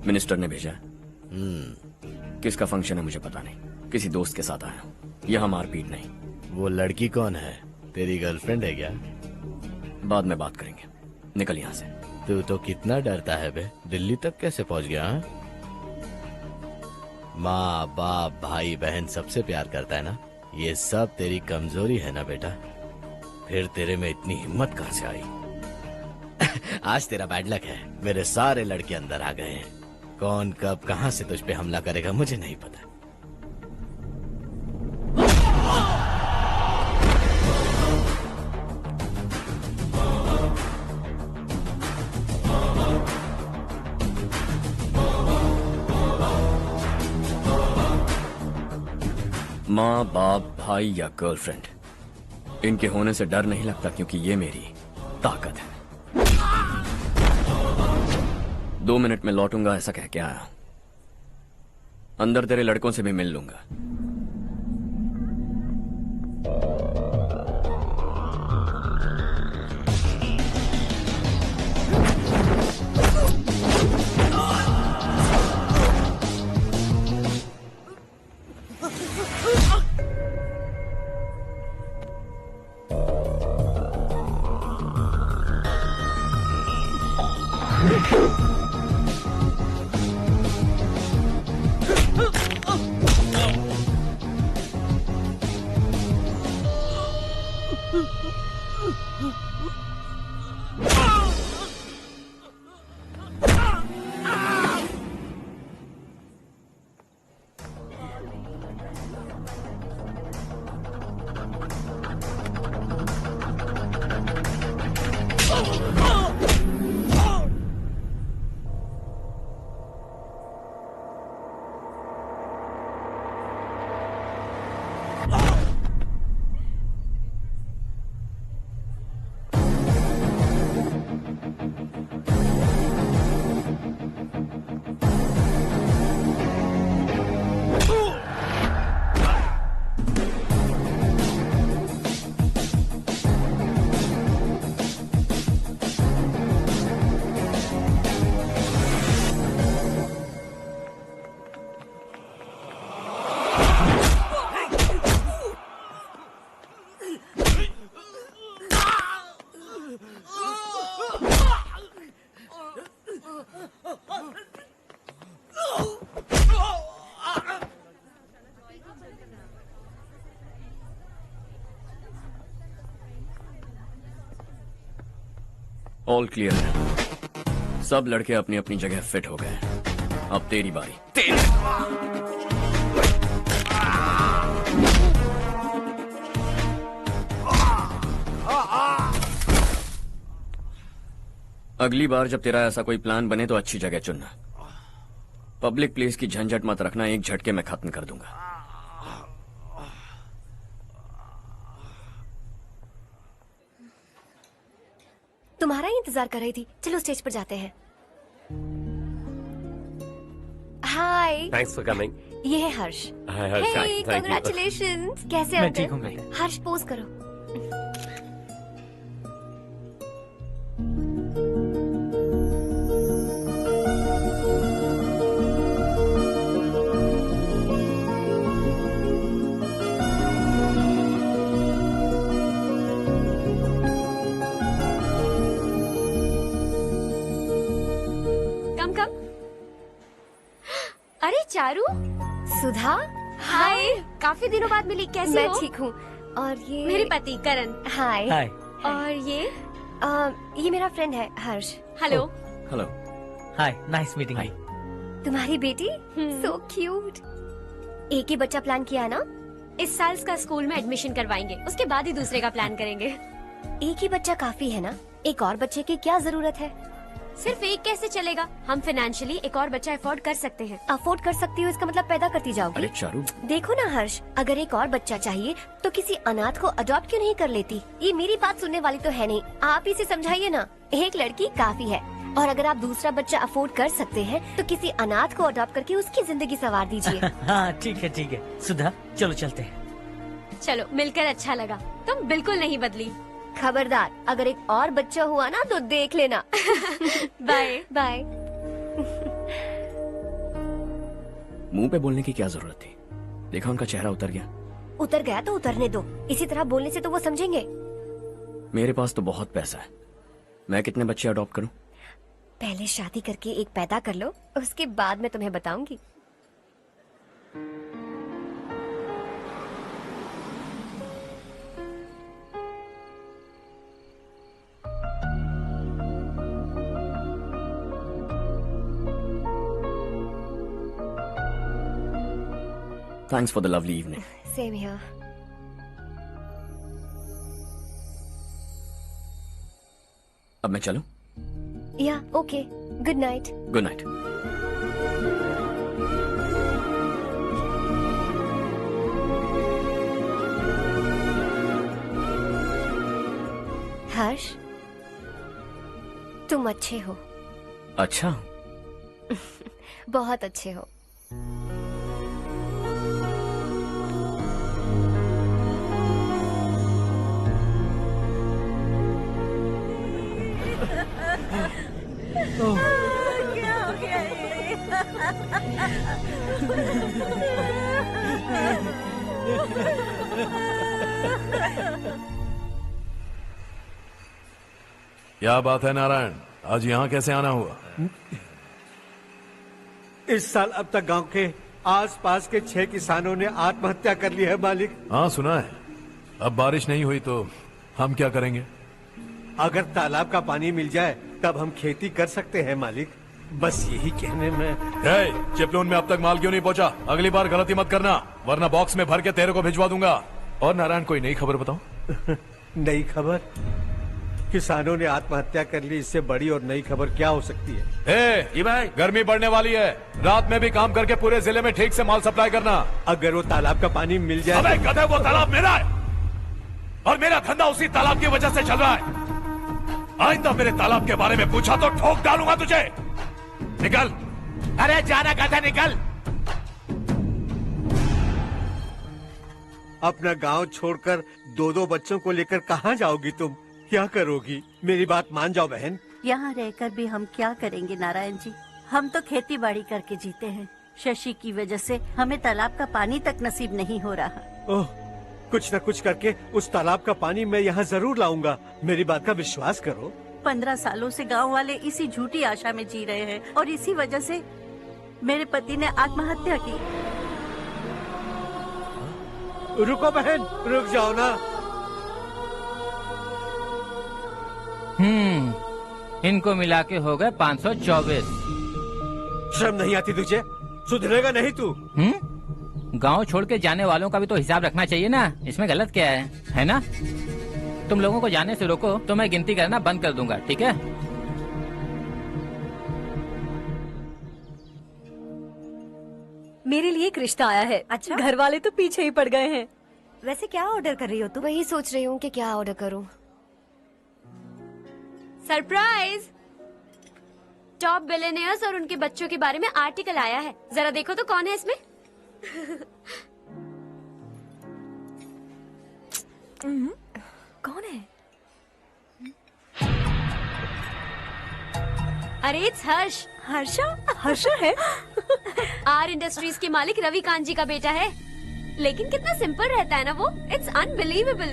मिनिस्टर ने भेजा है। किसका फंक्शन है मुझे पता नहीं। किसी दोस्त के साथ आया हूँ। यहाँ मारपीट नहीं। वो लड़की कौन है? तेरी गर्लफ्रेंड है क्या? बाद में बात करेंगे। निकल यहाँ से। तू तो कितना डरता है बे। दिल्ली तक कैसे पहुँच गया? हाँ? माँ बाप भाई बहन सबसे प्यार करता है ना? ये सब तेरी कमजोरी है ना बेटा? फिर तेरे में इतनी हिम्मत कहाँ से आई? आज तेरा बैड लक है। मेरे सारे लड़के अंदर आ गए हैं। कौन कब कहां से तुझ पे हमला करेगा मुझे नहीं पता। माँ बाप भाई या गर्लफ्रेंड, इनके होने से डर नहीं लगता क्योंकि ये मेरी ताकत है। 2 मिनट में लौटूंगा ऐसा कह के आया। अंदर तेरे लड़कों से भी मिल लूंगा। ऑल क्लियर है। सब लड़के अपनी अपनी जगह फिट हो गए। अब तेरी बारी। अगली बार जब तेरा ऐसा कोई प्लान बने तो अच्छी जगह चुनना। पब्लिक प्लेस की झंझट मत रखना, एक झटके में खत्म कर दूंगा। तुम्हारा ही इंतजार कर रही थी। चलो स्टेज पर जाते हैं। हाय। Thanks for coming. ये है Harsh. Hi Harsh, thank you. Congratulations. कैसे मैं अंकल? ठीक हूँ बेटा। हर्ष पोज करो। कम कम। अरे चारू। सुधा। हाय। काफी दिनों बाद मिली, कैसी हो? मैं ठीक हूँ। और ये मेरे पति करण। हाय। हाय। और ये मेरा फ्रेंड है Harsh. Hello. Hello. Hi, nice meeting you. तुम्हारी बेटी सो क्यूट। एक ही बच्चा प्लान किया है ना? इस साल इसका स्कूल में एडमिशन करवाएंगे, उसके बाद ही दूसरे का प्लान करेंगे। एक ही बच्चा काफी है ना? एक और बच्चे की क्या जरूरत है? सिर्फ एक कैसे चलेगा? हम फाइनेंशियली एक और बच्चा अफोर्ड कर सकते हैं। अफोर्ड कर सकती हो इसका मतलब पैदा करती जाओगी? अरे चारू, देखो ना हर्ष, अगर एक और बच्चा चाहिए तो किसी अनाथ को अडॉप्ट क्यों नहीं कर लेती? ये मेरी बात सुनने वाली तो है नहीं, आप इसे समझाइए ना। एक लड़की काफी है, और अगर आप दूसरा बच्चा अफोर्ड कर सकते हैं तो किसी अनाथ को अडॉप्ट करके उसकी जिंदगी संवार दीजिए। हाँ ठीक है सुधा, चलो चलते हैं। चलो, मिलकर अच्छा लगा। तुम बिल्कुल नहीं बदली। खबरदार, अगर एक और बच्चा हुआ ना तो देख लेना। Bye bye. मुंह पे बोलने की क्या जरूरत थी? देखा उनका चेहरा उतर गया। उतर गया तो उतरने दो, इसी तरह बोलने से तो वो समझेंगे। मेरे पास तो बहुत पैसा है, मैं कितने बच्चे अडॉप्ट करूं? पहले शादी करके एक पैदा कर लो, उसके बाद मैं तुम्हें बताऊंगी। Thanks for the lovely evening. Same here. अब मैं चलूं? Yeah, okay. Good night. Good night. हर्ष, तुम अच्छे हो। अच्छा। बहुत अच्छे हो। क्या हो गया क्या बात है नारायण, आज यहाँ कैसे आना हुआ? इस साल अब तक गांव के आसपास के 6 किसानों ने आत्महत्या कर ली है मालिक। हाँ सुना है। अब बारिश नहीं हुई तो हम क्या करेंगे? अगर तालाब का पानी मिल जाए तब हम खेती कर सकते हैं मालिक। बस यही कहने में। चिपलून में अब तक माल क्यों नहीं पहुंचा? अगली बार गलती मत करना, वरना बॉक्स में भर के तेरे को भिजवा दूंगा। और नारायण, कोई नई खबर बताओ। नई खबर? किसानों ने आत्महत्या कर ली, इससे बड़ी और नई खबर क्या हो सकती है? जी भाई, गर्मी बढ़ने वाली है, रात में भी काम करके पूरे जिले में ठीक से माल सप्लाई करना। अगर वो तालाब का पानी मिल जाए। अबे गधे, वो तालाब मेरा है और मेरा धंधा उसी तालाब की वजह से चल रहा है। आइंदा मेरे तालाब के बारे में पूछा तो ठोक डालूंगा तुझे। निकल। अरे जाना गधा, निकल। अपना गांव छोड़कर 2-2 बच्चों को लेकर कहाँ जाओगी तुम? क्या करोगी? मेरी बात मान जाओ बहन। यहाँ रहकर भी हम क्या करेंगे नारायण जी? हम तो खेती बाड़ी करके जीते हैं। शशि की वजह से हमें तालाब का पानी तक नसीब नहीं हो रहा। ओह, कुछ न कुछ करके उस तालाब का पानी मैं यहाँ जरूर लाऊंगा। मेरी बात का विश्वास करो। 15 सालों से गांव वाले इसी झूठी आशा में जी रहे हैं और इसी वजह से मेरे पति ने आत्महत्या की। रुको बहन, रुक जाओ ना। इनको मिला के हो गए 524। शर्म नहीं आती तुझे? सुधरेगा नहीं तू? गांव छोड़ के जाने वालों का भी तो हिसाब रखना चाहिए ना। इसमें गलत क्या है ना? तुम लोगों को जाने से रोको तो मैं गिनती करना बंद कर दूंगा, ठीक है? मेरे लिए एक रिश्ता आया है। अच्छा? घर वाले तो पीछे ही पड़ गए हैं। वैसे क्या ऑर्डर कर रही हो तुम? वही सोच रही हूँ कि क्या ऑर्डर करूँ। सरप्राइज! टॉप बिलियनियर्स और उनके बच्चों के बारे में आर्टिकल आया है। जरा देखो तो कौन है इसमें। कौन है? अरे इट्स हर्ष। हर्षा है? आर इंडस्ट्रीज के मालिक रवि कांत जी का बेटा है। लेकिन कितना सिंपल रहता है ना वो। It's unbelievable.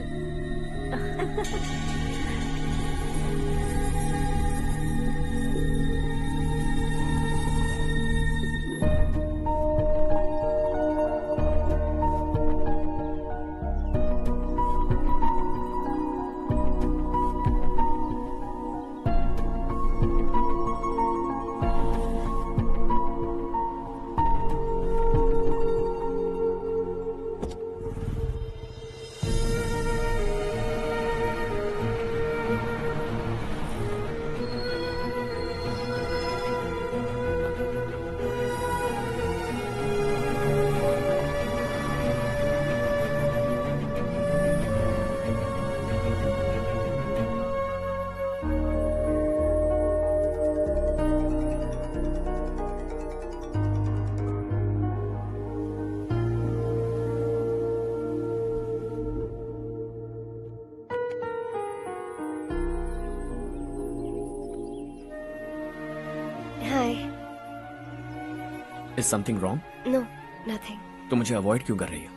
Is something wrong? No nothing. तो मुझे अवॉइड क्यों कर रही हो?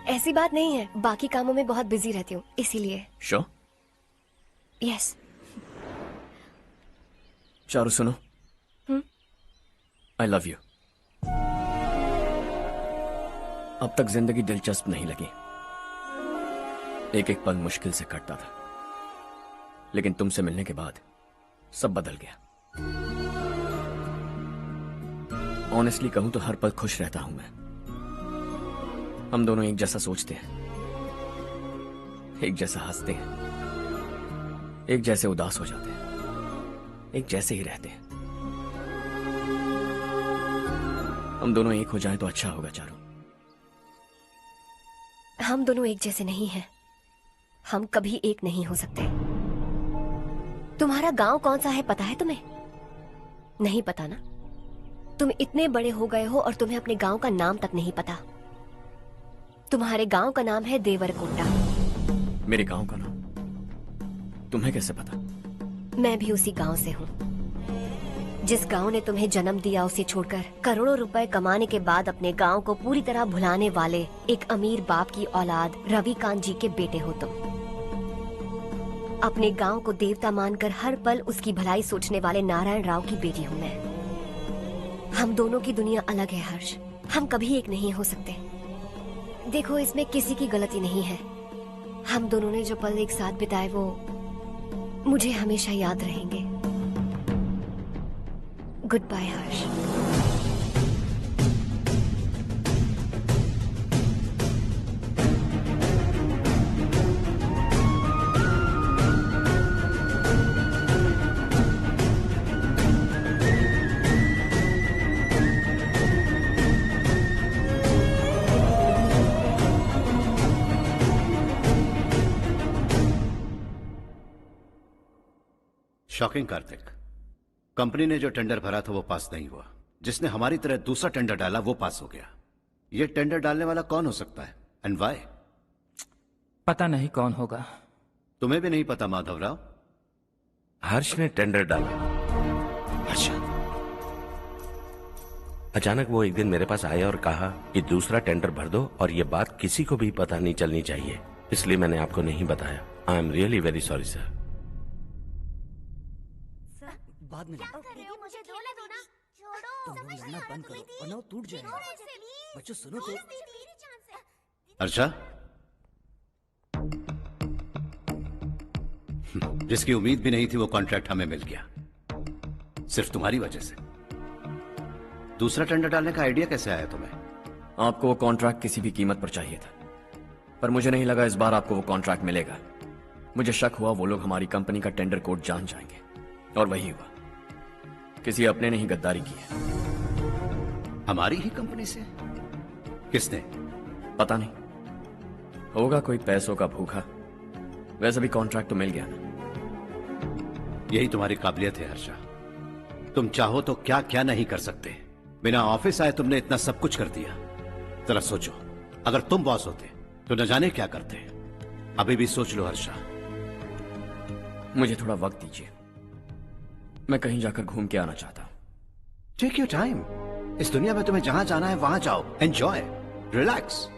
ऐसी बात नहीं है, बाकी कामों में बहुत बिजी रहती हूँ इसीलिए। Sure? यस। चारू सुनो। I love you. अब तक जिंदगी दिलचस्प नहीं लगी। एक एक पल मुश्किल से कटता था, लेकिन तुमसे मिलने के बाद सब बदल गया। ऑनेस्टली कहूं तो हर पल खुश रहता हूं मैं। हम दोनों एक जैसा सोचते हैं, एक जैसा हंसते हैं, एक जैसे उदास हो जाते हैं, एक जैसे ही रहते हैं। हम दोनों एक हो जाएं तो अच्छा होगा चारू। हम दोनों एक जैसे नहीं हैं। हम कभी एक नहीं हो सकते। तुम्हारा गांव कौन सा है पता है तुम्हें? नहीं पता ना? तुम इतने बड़े हो गए हो और तुम्हें अपने गांव का नाम तक नहीं पता। तुम्हारे गांव का नाम है देवरकोटा। मेरे गांव का नाम तुम्हें कैसे पता? मैं भी उसी गांव से हूँ। जिस गांव ने तुम्हें जन्म दिया उसे छोड़कर करोड़ों रुपए कमाने के बाद अपने गांव को पूरी तरह भुलाने वाले एक अमीर बाप की औलाद रवि कांत जी के बेटे हो तुम। अपने गांव को देवता मानकर हर पल उसकी भलाई सोचने वाले नारायण राव की बेटी हूँ मैं। हम दोनों की दुनिया अलग है हर्ष। हम कभी एक नहीं हो सकते। देखो इसमें किसी की गलती नहीं है। हम दोनों ने जो पल एक साथ बिताए वो मुझे हमेशा याद रहेंगे। गुड बाय हर्ष। शॉकिंग कार्तिक, कंपनी ने जो टेंडर भरा था वो पास नहीं हुआ। जिसने हमारी तरह दूसरा टेंडर डाला वो पास हो गया। ये टेंडर डालने वाला कौन हो सकता है एंड व्हाई? पता नहीं कौन होगा। तुम्हें भी नहीं पता माधवराव? हर्ष ने टेंडर डाला। अच्छा। अचानक वो एक दिन मेरे पास आया और कहा कि दूसरा टेंडर भर दो और ये बात किसी को भी पता नहीं चलनी चाहिए, इसलिए मैंने आपको नहीं बताया। I am really very sorry sir. बाद में मुझे धोने दो ना। तुम लोग लड़ना बंद करो वरना वो टूट जाएगा। बच्चों सुनो तो। अर्षा, जिसकी उम्मीद भी नहीं थी वो कॉन्ट्रैक्ट हमें मिल गया, सिर्फ तुम्हारी वजह से। दूसरा टेंडर डालने का आइडिया कैसे आया तुम्हें? आपको वो कॉन्ट्रैक्ट किसी भी कीमत पर चाहिए था, पर मुझे नहीं लगा इस बार आपको वो कॉन्ट्रैक्ट मिलेगा। मुझे शक हुआ वो लोग हमारी कंपनी का टेंडर कोड जान जाएंगे, और वही हुआ। किसी अपने ने ही गद्दारी की है। हमारी ही कंपनी से? किसने? पता नहीं, होगा कोई पैसों का भूखा। वैसे भी कॉन्ट्रैक्ट तो मिल गया ना। यही तुम्हारी काबिलियत है हर्षा। तुम चाहो तो क्या क्या नहीं कर सकते। बिना ऑफिस आए तुमने इतना सब कुछ कर दिया। जरा सोचो, अगर तुम बॉस होते तो न जाने क्या करते। अभी भी सोच लो हर्षा। मुझे थोड़ा वक्त दीजिए, मैं कहीं जाकर घूम के आना चाहता हूं। Take your time. इस दुनिया में तुम्हें जहां जाना है वहां जाओ, एंजॉय, रिलैक्स।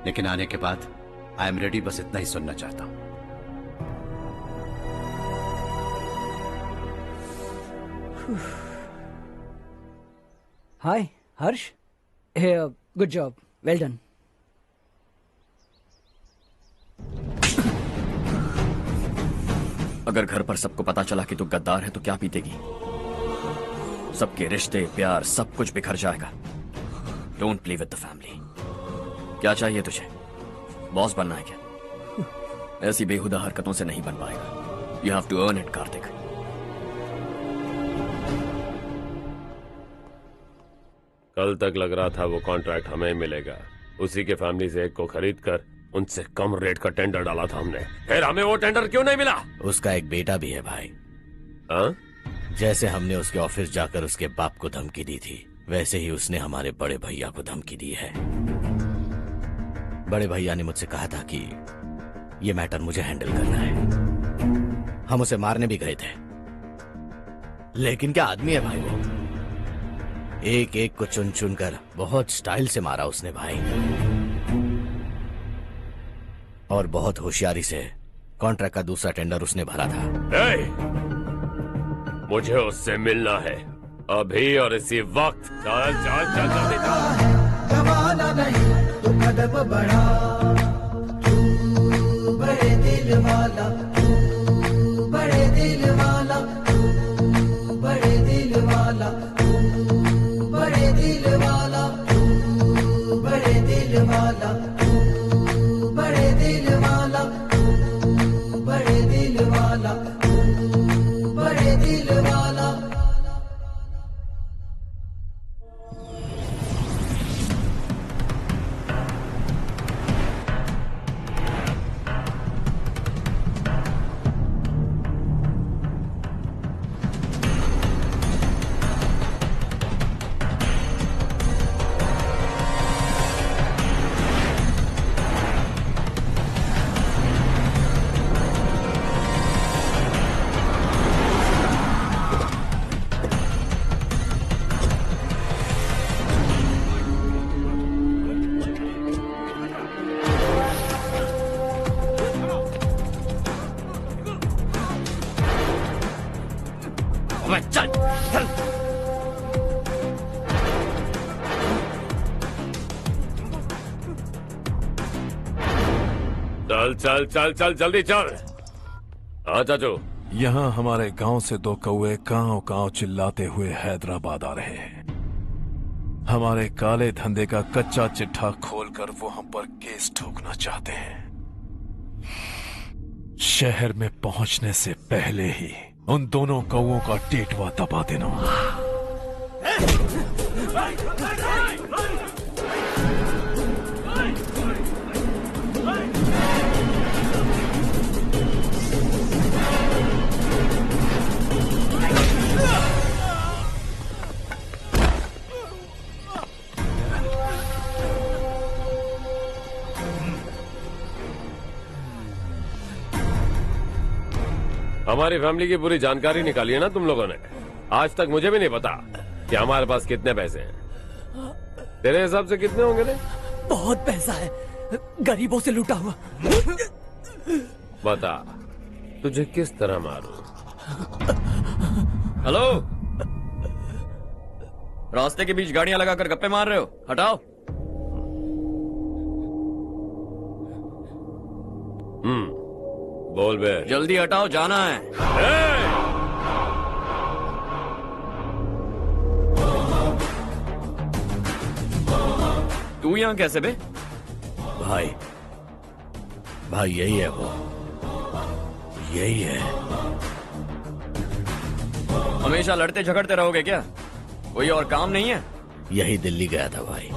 लेकिन आने के बाद आई एम रेडी, बस इतना ही सुनना चाहता हूं। हाय हर्ष, गुड जॉब, वेल डन। अगर घर पर सबको पता चला कि तू गद्दार है तो क्या पीतेगी? सबके रिश्ते, प्यार, सब कुछ बिखर जाएगा। Don't play with the family. क्या चाहिए तुझे? बॉस बनना है क्या? ऐसी बेहुदा हरकतों से नहीं बन पाएगा। You have to earn it Kartik. कल तक लग रहा था वो कॉन्ट्रैक्ट हमें मिलेगा। उसी के फैमिली से एक को खरीद कर उनसे कम रेट का टेंडर डाला था हमने। फिर हमें वो टेंडर क्यों नहीं मिला? उसका एक बेटा भी है भाई। हाँ? जैसे हमने उसके ऑफिस जाकर उसके बाप को धमकी दी थी, वैसे ही उसने हमारे बड़े भैया को धमकी दी है। बड़े भैया ने मुझसे कहा था कि ये मैटर मुझे हैंडल करना है। हम उसे मारने भी गए थे, लेकिन क्या आदमी है भाई वो। एक एक को चुन चुन कर बहुत स्टाइल से मारा उसने भाई, और बहुत होशियारी से कॉन्ट्रैक्ट का दूसरा टेंडर उसने भरा था। मुझे उससे मिलना है अभी और इसी वक्त। चल चल चल जल्दी चल। जमाना नहीं तो कदम बढ़ा, तू बड़े दिल वाला, तू बड़े दिल वाला, तू बड़े दिल वाला, तू बड़े दिल वाला, तू बड़े दिल वाला, तू बड़े दिल वाला, तू बड़े दिल वाला, तू बड़े दिल वाला। चल चल। चल चल चल चल जल्दी चल। हाँ चाचू। यहाँ हमारे गांव से दो कौवे कांव कांव चिल्लाते हुए हैदराबाद आ रहे हैं। हमारे काले धंधे का कच्चा चिट्ठा खोलकर वो हम पर केस ठोकना चाहते हैं। शहर में पहुंचने से पहले ही उन दोनों कौवों का टेटवा दबा देना। हमारी फैमिली की पूरी जानकारी निकाली है ना तुम लोगों ने। आज तक मुझे भी नहीं पता कि हमारे पास कितने पैसे हैं। तेरे हिसाब से कितने होंगे रे? बहुत पैसा है, गरीबों से लूटा हुआ। बता तुझे किस तरह मारूं? हेलो, रास्ते के बीच गाड़ियां लगाकर गप्पे मार रहे हो? हटाओ। बोल बे। जल्दी हटाओ, जाना है। तू यहाँ कैसे बे? भाई भाई यही है वो, यही है। हमेशा लड़ते झगड़ते रहोगे क्या? कोई और काम नहीं है? यही दिल्ली गया था भाई,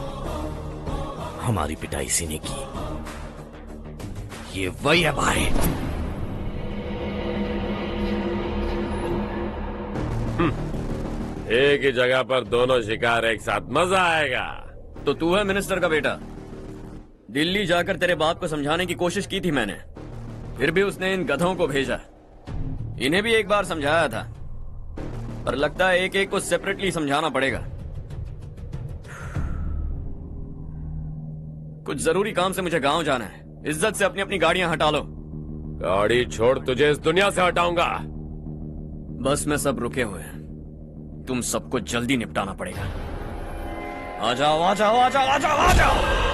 हमारी पिटाई इसी ने की। ये वही है भाई। एक ही जगह पर दोनों शिकार एक साथ, मजा आएगा। तो तू है मिनिस्टर का बेटा? दिल्ली जाकर तेरे बाप को समझाने की कोशिश की थी मैंने, फिर भी उसने इन गधों को भेजा। इन्हें भी एक बार समझाया था, पर लगता है एक एक को सेपरेटली समझाना पड़ेगा। कुछ जरूरी काम से मुझे गांव जाना है। इज्जत से अपनी अपनी गाड़ियां हटा लो। गाड़ी छोड़, तुझे इस दुनिया से हटाऊंगा। बस में सब रुके हुए हैं, तुम सबको जल्दी निपटाना पड़ेगा। आ जाओ आ जाओ आ जाओ आ जाओ आ जाओ।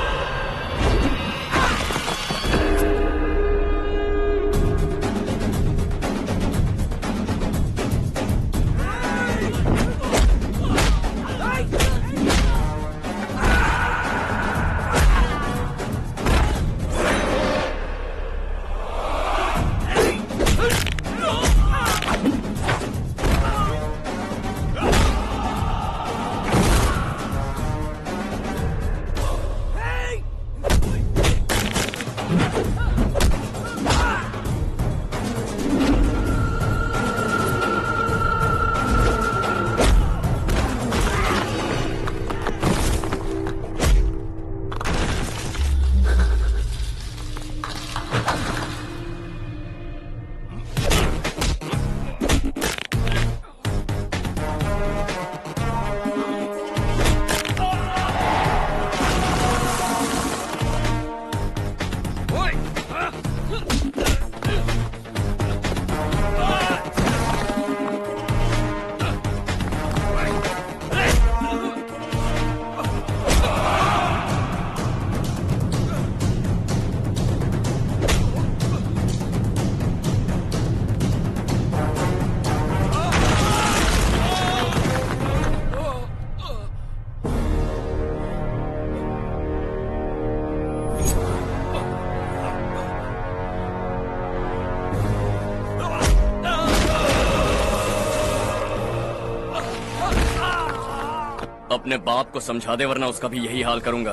अपने बाप को समझा दे, वरना उसका भी यही हाल करूंगा।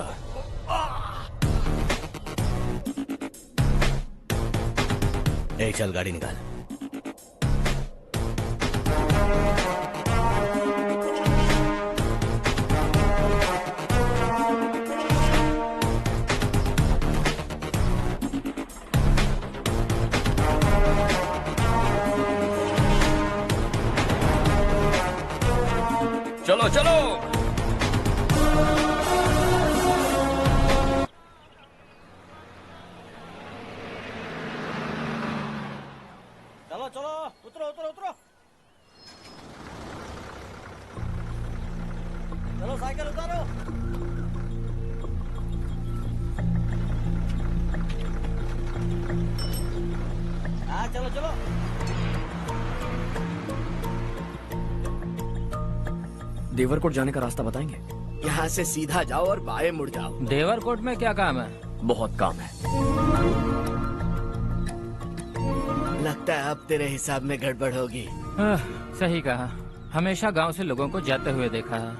चल गाड़ी निकाल। चलो चलो। चलो चलो, उतरो उतरो उतरो। चलो साइकिल उतारो। हाँ चलो चलो। देवरकोट जाने का रास्ता बताएंगे? यहाँ से सीधा जाओ और बाएं मुड़ जाओ। देवरकोट में क्या काम है? बहुत काम है। लगता है अब तेरे हिसाब में गड़बड़ होगी। सही कहा। हमेशा गांव से लोगों को जाते हुए देखा है,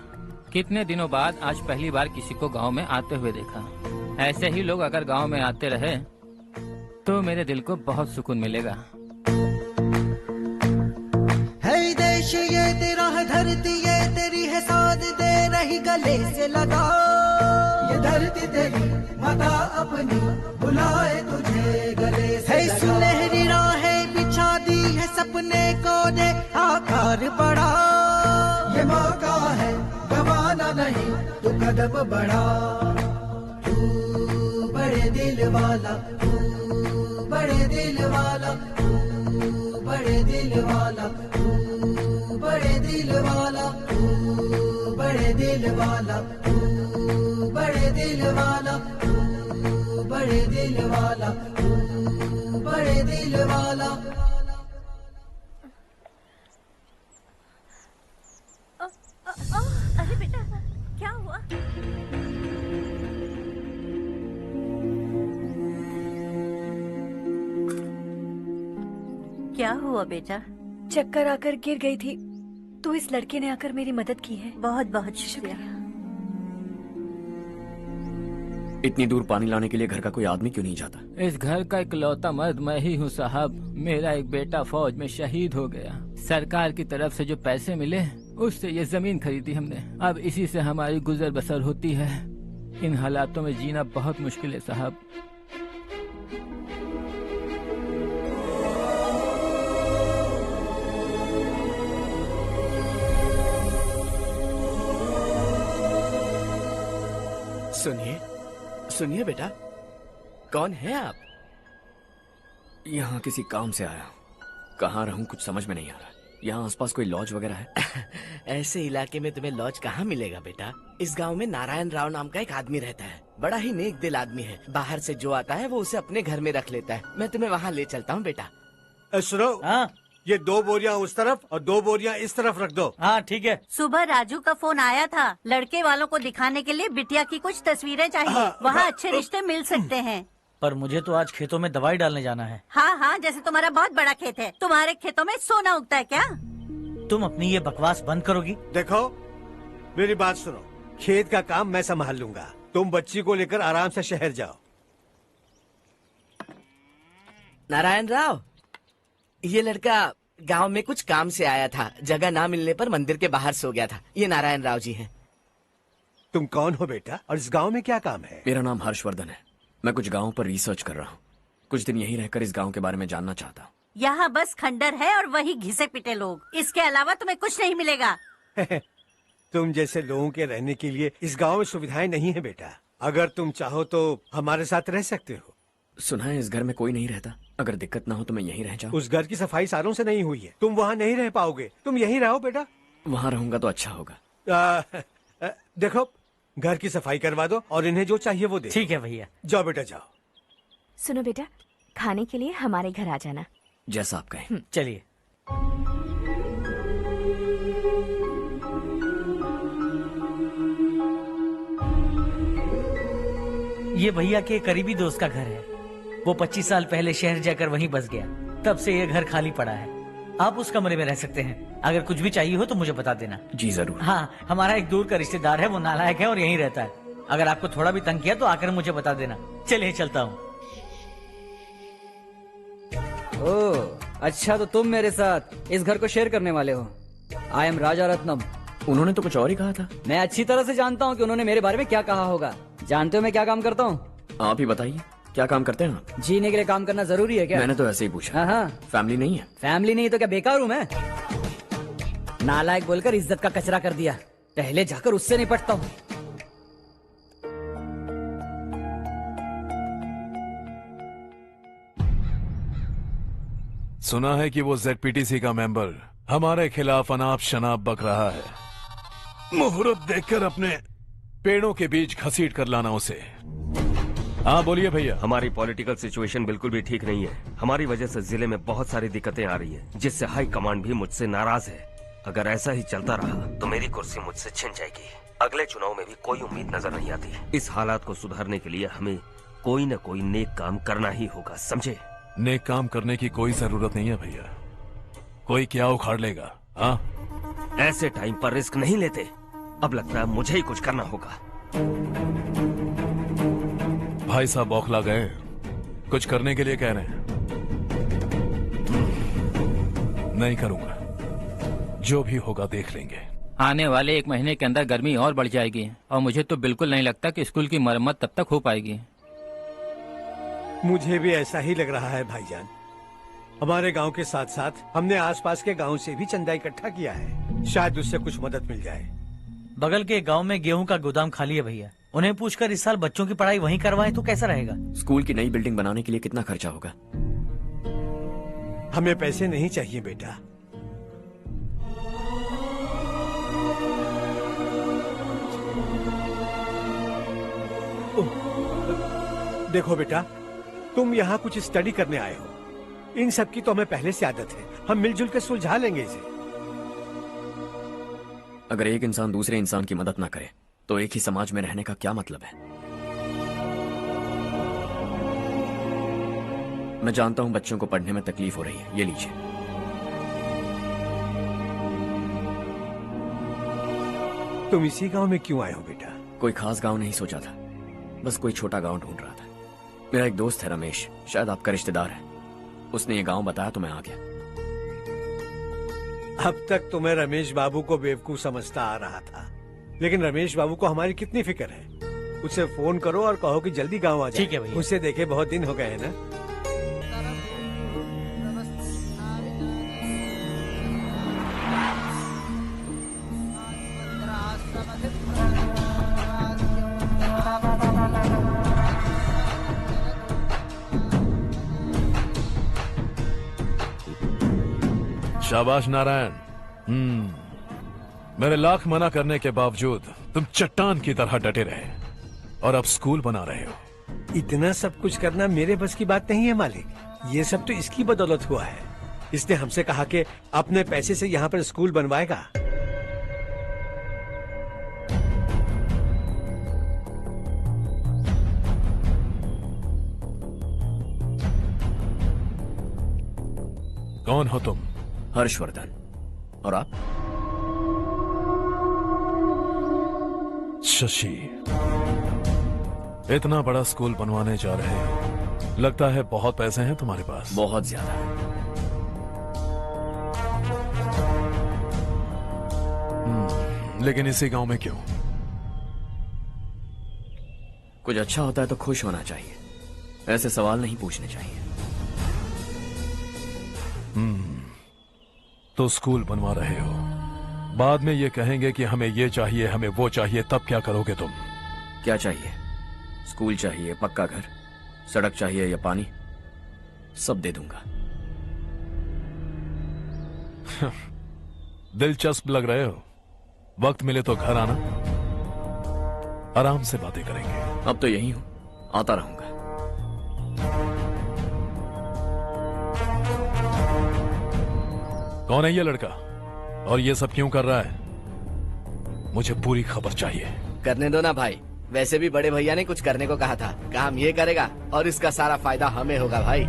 कितने दिनों बाद आज पहली बार किसी को गांव में आते हुए देखा। ऐसे ही लोग अगर गांव में आते रहे तो मेरे दिल को बहुत सुकून मिलेगा। है देश ये तेरा है, धरती ये तेरी है, साथ दे रही गले से लगा। ये धरती तेरी माता अपनी बुलाए तुझे गले से लगा। सुनहरी राहें बिछा दी है, सपने को दे आकार बड़ा। ये मौका है गवाना नहीं, तू कदम बढ़ा। तू बड़े दिल वाला, तू बड़े दिल वाला, तू बड़े दिल वाला, तू बड़े दिल वाला, तू बड़े दिल वाला, तू बड़े दिल वाला, तू बड़े दिल वाला, तू बड़े दिल वाला। अरे बेटा क्या हुआ? क्या हुआ बेटा? चक्कर आकर गिर गई थी तो इस लड़के ने आकर मेरी मदद की है। बहुत बहुत शुक्रिया। इतनी दूर पानी लाने के लिए घर का कोई आदमी क्यों नहीं जाता? इस घर का इकलौता मर्द मैं ही हूँ साहब। मेरा एक बेटा फौज में शहीद हो गया। सरकार की तरफ से जो पैसे मिले उससे ये जमीन खरीदी हमने। अब इसी से हमारी गुजर बसर होती है। इन हालातों में जीना बहुत मुश्किल है साहब। सुनिए सुनिए बेटा, कौन है आप? यहाँ किसी काम से आया हूँ। कहाँ रहूँ कुछ समझ में नहीं आ रहा। यहाँ आसपास कोई लॉज वगैरह है? ऐसे इलाके में तुम्हें लॉज कहाँ मिलेगा बेटा? इस गांव में नारायण राव नाम का एक आदमी रहता है। बड़ा ही नेक दिल आदमी है। बाहर से जो आता है वो उसे अपने घर में रख लेता है। मैं तुम्हें वहाँ ले चलता हूँ बेटा। सुनो, ये 2 बोरियां उस तरफ और 2 बोरियां इस तरफ रख दो। हाँ ठीक है। सुबह राजू का फोन आया था, लड़के वालों को दिखाने के लिए बिटिया की कुछ तस्वीरें चाहिए। वहाँ अच्छे रिश्ते मिल सकते हैं। पर मुझे तो आज खेतों में दवाई डालने जाना है। हाँ हाँ, जैसे तुम्हारा बहुत बड़ा खेत है। तुम्हारे खेतों में सोना उगता है क्या? तुम अपनी ये बकवास बंद करोगी? देखो मेरी बात सुनो, खेत का काम मैं संभाल लूंगा। तुम बच्ची को लेकर आराम से शहर जाओ। नारायण राव, ये लड़का गांव में कुछ काम से आया था। जगह ना मिलने पर मंदिर के बाहर सो गया था। ये नारायण राव जी हैं। तुम कौन हो बेटा और इस गांव में क्या काम है? मेरा नाम हर्षवर्धन है। मैं कुछ गाँव पर रिसर्च कर रहा हूँ। कुछ दिन यहीं रहकर इस गाँव के बारे में जानना चाहता हूँ। यहाँ बस खंडर है और वही घिसे पिटे लोग। इसके अलावा तुम्हें कुछ नहीं मिलेगा। तुम जैसे लोगों के रहने के लिए इस गांव में सुविधाएं नहीं है बेटा। अगर तुम चाहो तो हमारे साथ रह सकते हो। सुना है इस घर में कोई नहीं रहता। अगर दिक्कत ना हो तो मैं यहीं रह जाऊँ। उस घर की सफाई सालों से नहीं हुई है। तुम वहाँ नहीं रह पाओगे। तुम यहीं रहो बेटा। वहाँ रहूंगा तो अच्छा होगा। देखो, घर की सफाई करवा दो और इन्हें जो चाहिए वो दे। ठीक है भैया। जाओ बेटा जाओ। सुनो बेटा, खाने के लिए हमारे घर आ जाना। जैसा आप कहें। चलिए। ये भैया के करीबी दोस्त का घर है। वो 25 साल पहले शहर जाकर वहीं बस गया। तब से ये घर खाली पड़ा है। आप उस कमरे में रह सकते हैं। अगर कुछ भी चाहिए हो तो मुझे बता देना। जी जरूर। हाँ, हमारा एक दूर का रिश्तेदार है, वो नालायक है और यहीं रहता है। अगर आपको थोड़ा भी तंग किया तो आकर मुझे बता देना। चलिए चलता हूँ। ओह, अच्छा तो तुम मेरे साथ इस घर को शेयर करने वाले हो। आई एम राजा रत्नम। उन्होंने तो कुछ और ही कहा था। मैं अच्छी तरह से जानता हूँ कि उन्होंने मेरे बारे में क्या कहा होगा। जानते हो मैं क्या काम करता हूँ? आप ही बताइए, क्या काम करते हैं आप? जीने के लिए काम करना जरूरी है क्या? मैंने तो ऐसे ही पूछा। हाँ। फैमिली नहीं है? फैमिली नहीं तो क्या बेकार हूँ मैं? नालायक बोलकर इज्जत का कचरा कर दिया। पहले जाकर उससे निपटता हूँ। सुना है कि वो ZPTC का मेंबर हमारे खिलाफ अनाप शनाप बक रहा है। मुहूर्त देखकर अपने पेड़ों के बीच घसीट कर लाना उसे। हाँ बोलिए भैया। हमारी पॉलिटिकल सिचुएशन बिल्कुल भी ठीक नहीं है। हमारी वजह से जिले में बहुत सारी दिक्कतें आ रही है, जिससे हाई कमांड भी मुझसे नाराज है। अगर ऐसा ही चलता रहा तो मेरी कुर्सी मुझसे छिन जाएगी। अगले चुनाव में भी कोई उम्मीद नजर नहीं आती। इस हालात को सुधारने के लिए हमें कोई न कोई नेक काम करना ही होगा, समझे? नेक काम करने की कोई जरूरत नहीं है भैया। कोई क्या उखाड़ लेगा? हाँ, ऐसे टाइम पर रिस्क नहीं लेते। अब लगता है मुझे ही कुछ करना होगा। भाई साहब बौखला गए, कुछ करने के लिए कह रहे हैं। नहीं करूंगा, जो भी होगा देख लेंगे। आने वाले 1 महीने के अंदर गर्मी और बढ़ जाएगी और मुझे तो बिल्कुल नहीं लगता कि स्कूल की मरम्मत तब तक हो पाएगी। मुझे भी ऐसा ही लग रहा है भाईजान। हमारे गांव के साथ साथ हमने आसपास के गांव से भी चंदा इकट्ठा किया है। शायद उससे कुछ मदद मिल जाए। बगल के गांव में गेहूं का गोदाम खाली है भैया। उन्हें पूछकर इस साल बच्चों की पढ़ाई वहीं करवाएं तो कैसा रहेगा? स्कूल की नई बिल्डिंग बनाने के लिए कितना खर्चा होगा? हमें पैसे नहीं चाहिए बेटा। देखो बेटा, तुम यहाँ कुछ स्टडी करने आए हो। इन सब की तो हमें पहले से आदत है। हम मिलजुल कर सुलझा लेंगे इसे। अगर एक इंसान दूसरे इंसान की मदद ना करे तो एक ही समाज में रहने का क्या मतलब है? मैं जानता हूं बच्चों को पढ़ने में तकलीफ हो रही है। ये लीजिए। तुम इसी गांव में क्यों आए हो बेटा? कोई खास गांव नहीं सोचा था, बस कोई छोटा गांव ढूंढ रहा था। मेरा एक दोस्त है रमेश, शायद आपका रिश्तेदार है, उसने ये गांव बताया तो मैं आ गया। अब तक तो मैं रमेश बाबू को बेवकूफ समझता आ रहा था, लेकिन रमेश बाबू को हमारी कितनी फिक्र है। उसे फोन करो और कहो कि जल्दी गांव आ जाए। ठीक है भैया। उसे देखे बहुत दिन हो गए हैं ना। शाबाश नारायण। मेरे लाख मना करने के बावजूद तुम चट्टान की तरह डटे रहे और अब स्कूल बना रहे हो। इतना सब कुछ करना मेरे बस की बात नहीं है मालिक, ये सब तो इसकी बदौलत हुआ है। इसने हमसे कहा कि अपने पैसे से यहाँ पर स्कूल बनवाएगा। कौन हो तुम? हर्षवर्धन। और आप? शशि। इतना बड़ा स्कूल बनवाने जा रहे हो, लगता है बहुत पैसे हैं तुम्हारे पास। बहुत ज्यादा। लेकिन इसी गांव में क्यों? कुछ अच्छा होता है तो खुश होना चाहिए, ऐसे सवाल नहीं पूछने चाहिए। तो स्कूल बनवा रहे हो, बाद में ये कहेंगे कि हमें ये चाहिए, हमें वो चाहिए, तब क्या करोगे तुम? क्या चाहिए? स्कूल चाहिए, पक्का घर, सड़क चाहिए या पानी, सब दे दूंगा। दिलचस्प लग रहे हो। वक्त मिले तो घर आना, आराम से बातें करेंगे। अब तो यही हूं, आता रहूंगा। कौन है ये लड़का और ये सब क्यों कर रहा है? मुझे पूरी खबर चाहिए। करने दो ना भाई, वैसे भी बड़े भैया ने कुछ करने को कहा था, काम ये करेगा और इसका सारा फायदा हमें होगा भाई।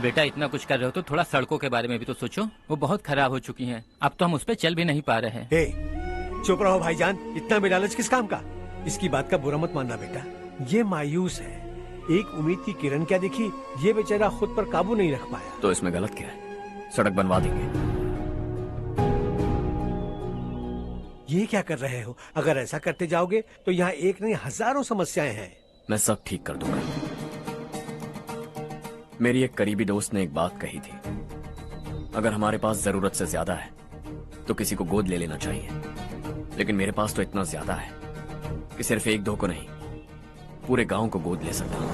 बेटा इतना कुछ कर रहे हो तो थोड़ा सड़कों के बारे में भी तो सोचो, वो बहुत खराब हो चुकी हैं। अब तो हम उस पर चल भी नहीं पा रहे हैं। चुप रहो भाईजान, इतना बेलालच किस काम का? इसकी बात का बुरा मत मानना बेटा, ये मायूस है। एक उम्मीद की किरण क्या दिखी, ये बेचारा खुद पर काबू नहीं रख पाया। तो इसमें गलत क्या है? सड़क बनवा देंगे। ये क्या कर रहे हो? अगर ऐसा करते जाओगे तो यहाँ एक नहीं हजारों समस्याएं हैं। मैं सब ठीक कर दूंगा। मेरी एक करीबी दोस्त ने एक बात कही थी, अगर हमारे पास जरूरत से ज्यादा है तो किसी को गोद ले लेना चाहिए, लेकिन मेरे पास तो इतना ज्यादा है कि सिर्फ एक दो को नहीं, पूरे गांव को गोद ले सकता हूं।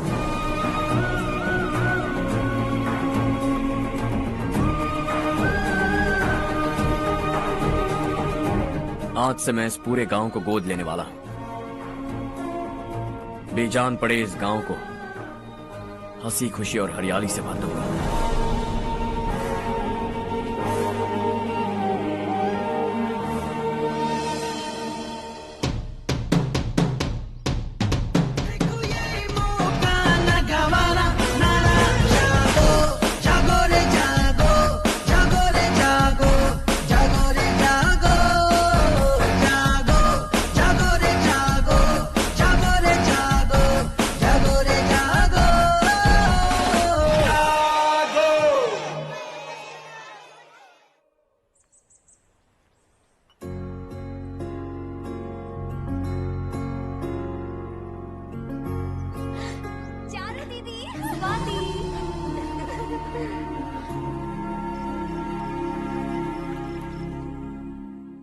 आज से मैं इस पूरे गांव को गोद लेने वाला हूं। बेजान पड़े इस गांव को हंसी खुशी और हरियाली से भर दूंगा।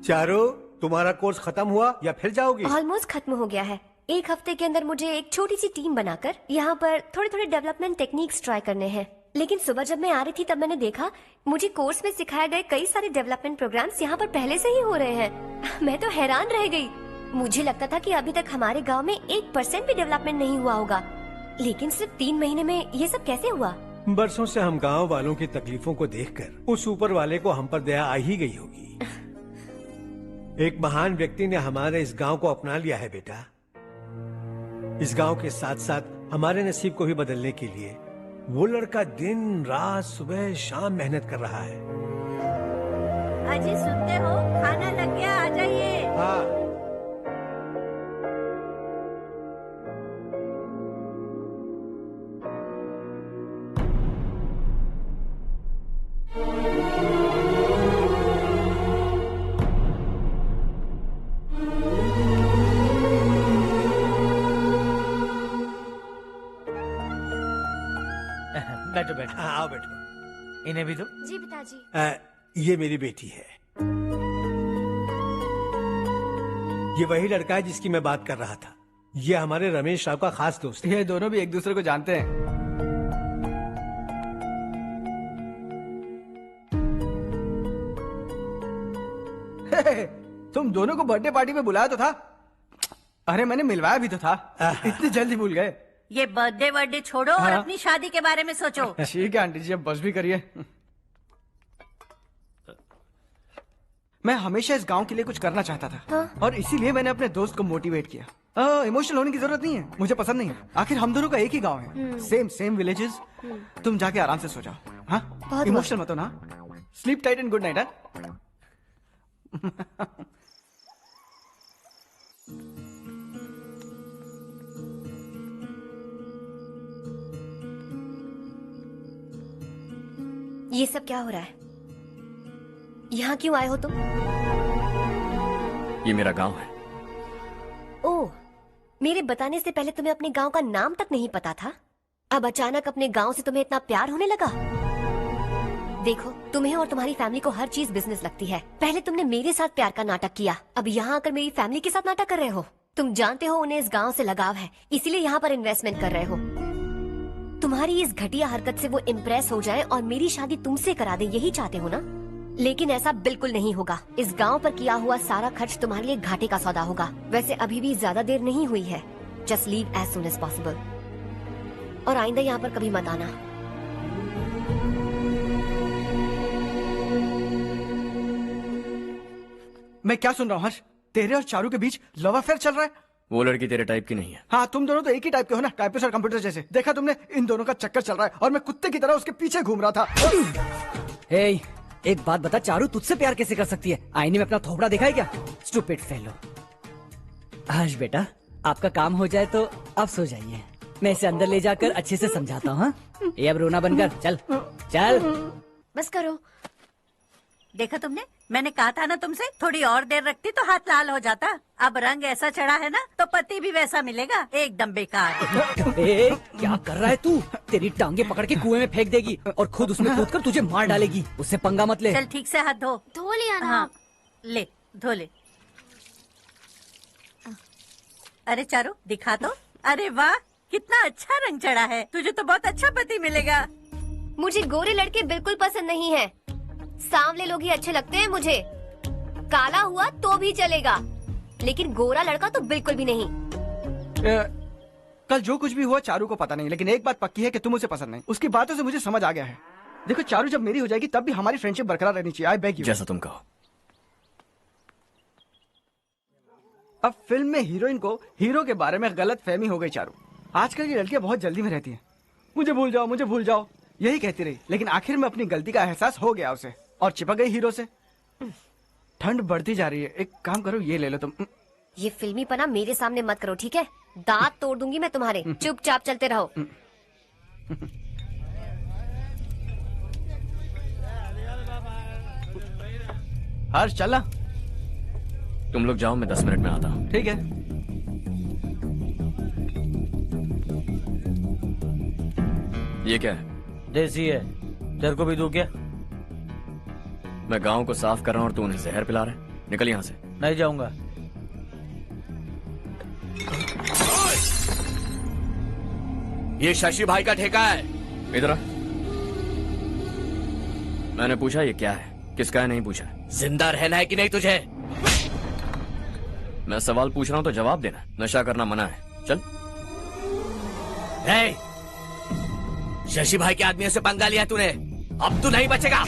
चारों, तुम्हारा कोर्स खत्म हुआ या फिर जाओगी? ऑलमोस्ट खत्म हो गया है। एक हफ्ते के अंदर मुझे एक छोटी सी टीम बनाकर यहाँ पर थोड़े थोड़े डेवलपमेंट टेक्निक्स ट्राई करने हैं। लेकिन सुबह जब मैं आ रही थी तब मैंने देखा मुझे कोर्स में सिखाए गए कई सारे डेवलपमेंट प्रोग्राम्स यहाँ पर पहले से ही हो रहे हैं। मैं तो हैरान रह गई। मुझे लगता था कि अभी तक हमारे गाँव में 1% भी डेवलपमेंट नहीं हुआ होगा, लेकिन सिर्फ 3 महीने में ये सब कैसे हुआ? बरसों से हम गांव वालों की तकलीफों को देखकर उस ऊपर वाले को हम पर दया आ ही गई होगी। एक महान व्यक्ति ने हमारे इस गांव को अपना लिया है बेटा। इस गांव के साथ साथ हमारे नसीब को भी बदलने के लिए वो लड़का दिन रात सुबह शाम मेहनत कर रहा है। अजी सुनते हो, खाना लग गया, आ जाइए। हाँ। बैठो बैठो। हाँ, आओ बैठो। इन्हें भी दो। जी पिताजी। ये मेरी बेटी है। ये वही लड़का है जिसकी मैं बात कर रहा था। ये हमारे रमेश राव का खास दोस्त है। ये दोनों भी एक दूसरे को जानते हैं। तुम दोनों को बर्थडे पार्टी में बुलाया तो था। अरे मैंने मिलवाया भी तो था। इतनी जल्दी भूल गए। ये बर्थडे वर्डे छोड़ो और हाँ। अपनी शादी के बारे में सोचो। ठीक है आंटी जी, अब बस भी करिए। मैं हमेशा इस गांव के लिए कुछ करना चाहता था। हाँ? और इसीलिए मैंने अपने दोस्त को मोटिवेट किया। इमोशनल होने की जरूरत नहीं है, मुझे पसंद नहीं है। आखिर हम दोनों का एक ही गांव है, सेम विलेजेस। तुम जाके आराम से सो जाओ। हाँ, इमोशनल मत हो ना। Sleep tight and good night. ये सब क्या हो रहा है? यहाँ क्यों आए हो तुम? ये मेरा गांव है। ओह, मेरे बताने से पहले तुम्हें अपने गांव का नाम तक नहीं पता था? अब अचानक अपने गांव से तुम्हें इतना प्यार होने लगा? देखो, तुम्हें और तुम्हारी फैमिली को हर चीज बिजनेस लगती है। पहले तुमने मेरे साथ प्यार का नाटक किया, अब यहाँ आकर मेरी फैमिली के साथ नाटक कर रहे हो। तुम जानते हो उन्हें इस गांव से लगाव है, इसीलिए यहाँ पर इन्वेस्टमेंट कर रहे हो। तुम्हारी इस घटिया हरकत से वो इम्प्रेस हो जाए और मेरी शादी तुमसे करा दे, यही चाहते हो ना? लेकिन ऐसा बिल्कुल नहीं होगा। इस गांव पर किया हुआ सारा खर्च तुम्हारे लिए घाटे का सौदा होगा। वैसे अभी भी ज्यादा देर नहीं हुई है। Just leave as soon as possible. और आइंदा यहाँ पर कभी मत आना। मैं क्या सुन रहा हूँ हर्ष? तेरे और चारू के बीच लव अफेयर चल रहा है? वो लड़की तेरे टाइप की नहीं है। हाँ, तुम दोनों तो एक ही टाइप के हो ना, टाइपिस्ट और कंप्यूटर जैसे। देखा तुमने, इन दोनों का चक्कर चल रहा है और मैं कुत्ते की तरह उसके पीछे घूम रहा था। हे, एक बात बता, चारू तुझसे प्यार कैसे कर सकती है? आईने में अपना थोबड़ा देखा है क्या? Stupid fellow. हर्ष बेटा, आपका काम हो जाए तो आप सो जाइए। मैं इसे अंदर ले जाकर अच्छे से समझाता हूँ। हाँ? ये अब रोना बनकर चल चल। बस करो। देखा तुमने, मैंने कहा था ना तुमसे, थोड़ी और देर रखती तो हाथ लाल हो जाता। अब रंग ऐसा चढ़ा है ना तो पति भी वैसा मिलेगा। एकदम बेकार। ए, क्या कर रहा है तू? तेरी टांगे पकड़ के कुएं में फेंक देगी और खुद उसमें कूदकर तुझे मार डालेगी। उससे पंगा मत ले। चल ठीक से हाथ धो। धो लिया ना। हाँ, ले धो ले। अरे चारू दिखा तो। अरे वाह, कितना अच्छा रंग चढ़ा है। तुझे तो बहुत अच्छा पति मिलेगा। मुझे गोरे लड़के बिल्कुल पसंद नहीं है। सांवले लोग ही अच्छे लगते हैं मुझे। काला हुआ तो भी चलेगा, लेकिन गोरा लड़का तो बिल्कुल भी नहीं। कल जो कुछ भी हुआ चारू को पता नहीं, लेकिन एक बात पक्की है कि तुम उसे पसंद नहीं। उसकी बातों से मुझे समझ आ गया है। देखो, चारू जब मेरी हो जाएगी तब भी हमारी फ्रेंडशिप बरकरार रहनी चाहिए। I beg you. जैसा तुम कहो। अब फिल्म में हीरोइन को हीरो के बारे में गलत फहमी हो गई चारू। आजकल की लड़कियां बहुत जल्दी में रहती हैं। मुझे भूल जाओ, मुझे भूल जाओ, यही कहती रही। लेकिन आखिर में अपनी गलती का एहसास हो गया उसे और चिपक गई हीरो से। ठंड बढ़ती जा रही है, एक काम करो, ये ले लो तुम। ये फिल्मी पना मेरे सामने मत करो, ठीक है? दांत तोड़ दूंगी मैं तुम्हारे। चुपचाप चलते रहो। हर्ष चलना। तुम लोग जाओ, मैं 10 मिनट में आता हूँ। ठीक है। ये क्या है? देसी है। तेरे को भी दूं क्या? मैं गांव को साफ कर रहा हूँ और तू उन्हें जहर पिला रहा है। निकल यहाँ से। नहीं जाऊंगा। ये शशि भाई का ठेका है। इधर आ। मैंने पूछा ये क्या है, किसका है, नहीं पूछा। जिंदा रहना है कि नहीं तुझे? मैं सवाल पूछ रहा हूँ तो जवाब देना। नशा करना मना है। चल। हे, शशि भाई के आदमियों से पंगा लिया तूने, अब तू नहीं बचेगा।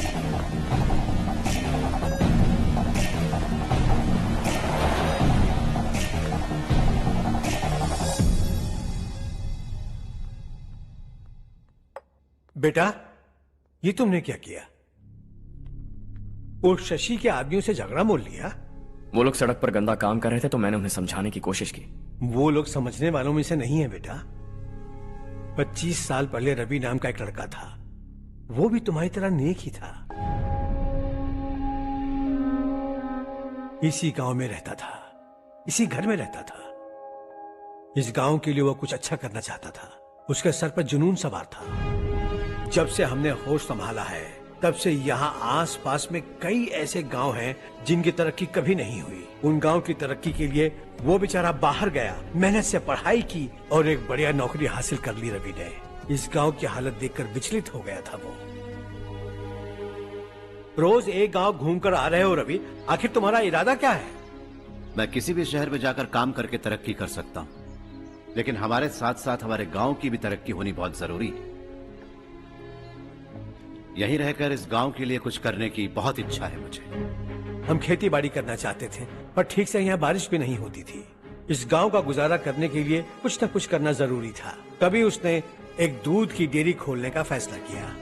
बेटा, ये तुमने क्या किया? उस शशि के आदमियों से झगड़ा मोल लिया? वो लोग सड़क पर गंदा काम कर रहे थे तो मैंने उन्हें समझाने की कोशिश की। वो लोग समझने वालों में से नहीं है बेटा। 25 साल पहले रवि नाम का एक लड़का था, वो भी तुम्हारी तरह नेक ही था। इसी गांव में रहता था, इसी घर में रहता था। इस गांव के लिए वो कुछ अच्छा करना चाहता था। उसके सर पर जुनून सवार था। जब से हमने होश संभाला है तब से यहाँ आस पास में कई ऐसे गांव हैं जिनकी तरक्की कभी नहीं हुई। उन गांव की तरक्की के लिए वो बेचारा बाहर गया, मेहनत से पढ़ाई की और एक बढ़िया नौकरी हासिल कर ली रवि ने। इस गांव की हालत देखकर विचलित हो गया था वो। रोज एक गांव घूमकर आ रहे हो रवि, आखिर तुम्हारा इरादा क्या है? मैं किसी भी शहर में जाकर काम करके तरक्की कर सकता हूं, लेकिन हमारे साथ साथ हमारे गांव की भी तरक्की होनी बहुत जरूरी है। यहीं रहकर इस गांव के लिए कुछ करने की बहुत इच्छा है मुझे। हम खेती बाड़ी करना चाहते थे, पर ठीक से यहाँ बारिश भी नहीं होती थी। इस गांव का गुजारा करने के लिए कुछ न कुछ करना जरूरी था। तभी उसने एक दूध की डेयरी खोलने का फैसला किया।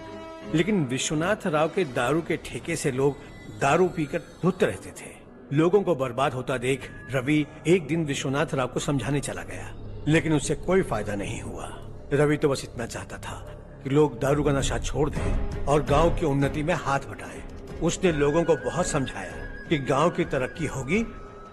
लेकिन विश्वनाथ राव के दारू के ठेके से लोग दारू पीकर धुत रहते थे। लोगों को बर्बाद होता देख रवि एक दिन विश्वनाथ राव को समझाने चला गया, लेकिन उससे कोई फायदा नहीं हुआ। रवि तो बस इतना चाहता था कि लोग दारू का नशा छोड़ दें और गांव की उन्नति में हाथ बटाएं। उसने लोगों को बहुत समझाया कि गांव की तरक्की होगी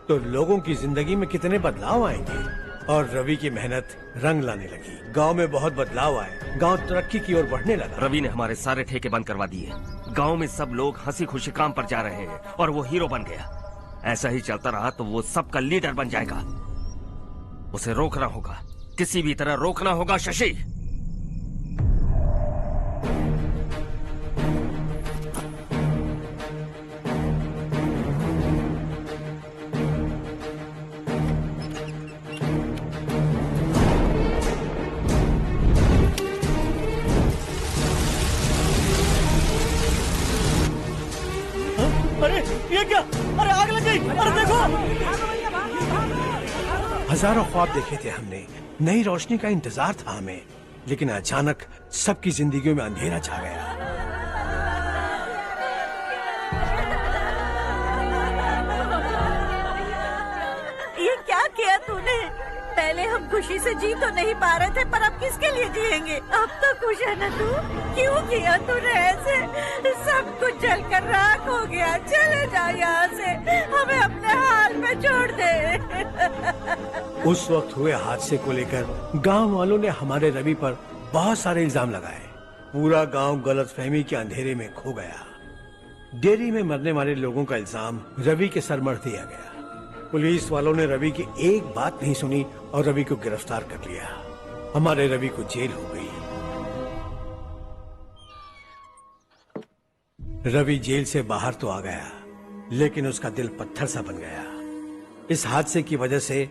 तो लोगों की जिंदगी में कितने बदलाव आएंगे, और रवि की मेहनत रंग लाने लगी। गांव में बहुत बदलाव आए, गांव तरक्की की ओर बढ़ने लगा। रवि ने हमारे सारे ठेके बंद करवा दिए। गांव में सब लोग हंसी खुशी काम पर जा रहे हैं और वो हीरो बन गया। ऐसा ही चलता रहा तो वो सबका लीडर बन जाएगा। उसे रोकना होगा, किसी भी तरह रोकना होगा शशि। अरे ये क्या? अरे आग लग गई! अरे देखो! हजारों ख्वाब देखे थे हमने, नई रोशनी का इंतजार था हमें, लेकिन अचानक सबकी जिंदगियों में अंधेरा छा गया। ये क्या किया तूने? पहले हम खुशी से जी तो नहीं पा रहे थे, पर अब किसके लिए जिएंगे? अब तो खुश है ना तू? क्यों किया तूने ऐसे? सब कुछ जलकर राख हो गया। चले जा यहाँ से, हमें अपने हाल में छोड़ दे। उस वक्त हुए हादसे को लेकर गांव वालों ने हमारे रवि पर बहुत सारे इल्जाम लगाए। पूरा गांव गलतफहमी के अंधेरे में खो गया। डेयरी में मरने वाले लोगों का इल्जाम रवि के सर मढ़ दिया गया। पुलिस वालों ने रवि की एक बात नहीं सुनी और रवि को गिरफ्तार कर लिया। हमारे रवि को जेल हो गई। रवि जेल से बाहर तो आ गया, लेकिन उसका दिल पत्थर सा बन गया। इस हादसे की वजह से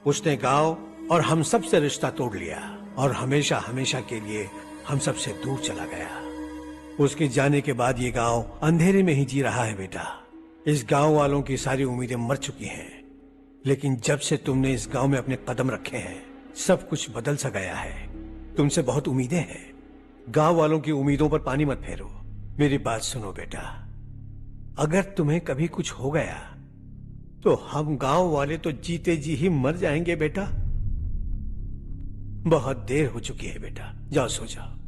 उसने गांव और हम सब से रिश्ता तोड़ लिया और हमेशा हमेशा के लिए हम सब से दूर चला गया। उसके जाने के बाद ये गांव अंधेरे में ही जी रहा है बेटा। इस गांव वालों की सारी उम्मीदें मर चुकी हैं, लेकिन जब से तुमने इस गांव में अपने कदम रखे हैं सब कुछ बदल सा गया है। तुमसे बहुत उम्मीदें हैं। गांव वालों की उम्मीदों पर पानी मत फेरो। मेरी बात सुनो बेटा, अगर तुम्हें कभी कुछ हो गया तो हम गांव वाले तो जीते जी ही मर जाएंगे बेटा। बहुत देर हो चुकी है बेटा, जाओ सो जाओ।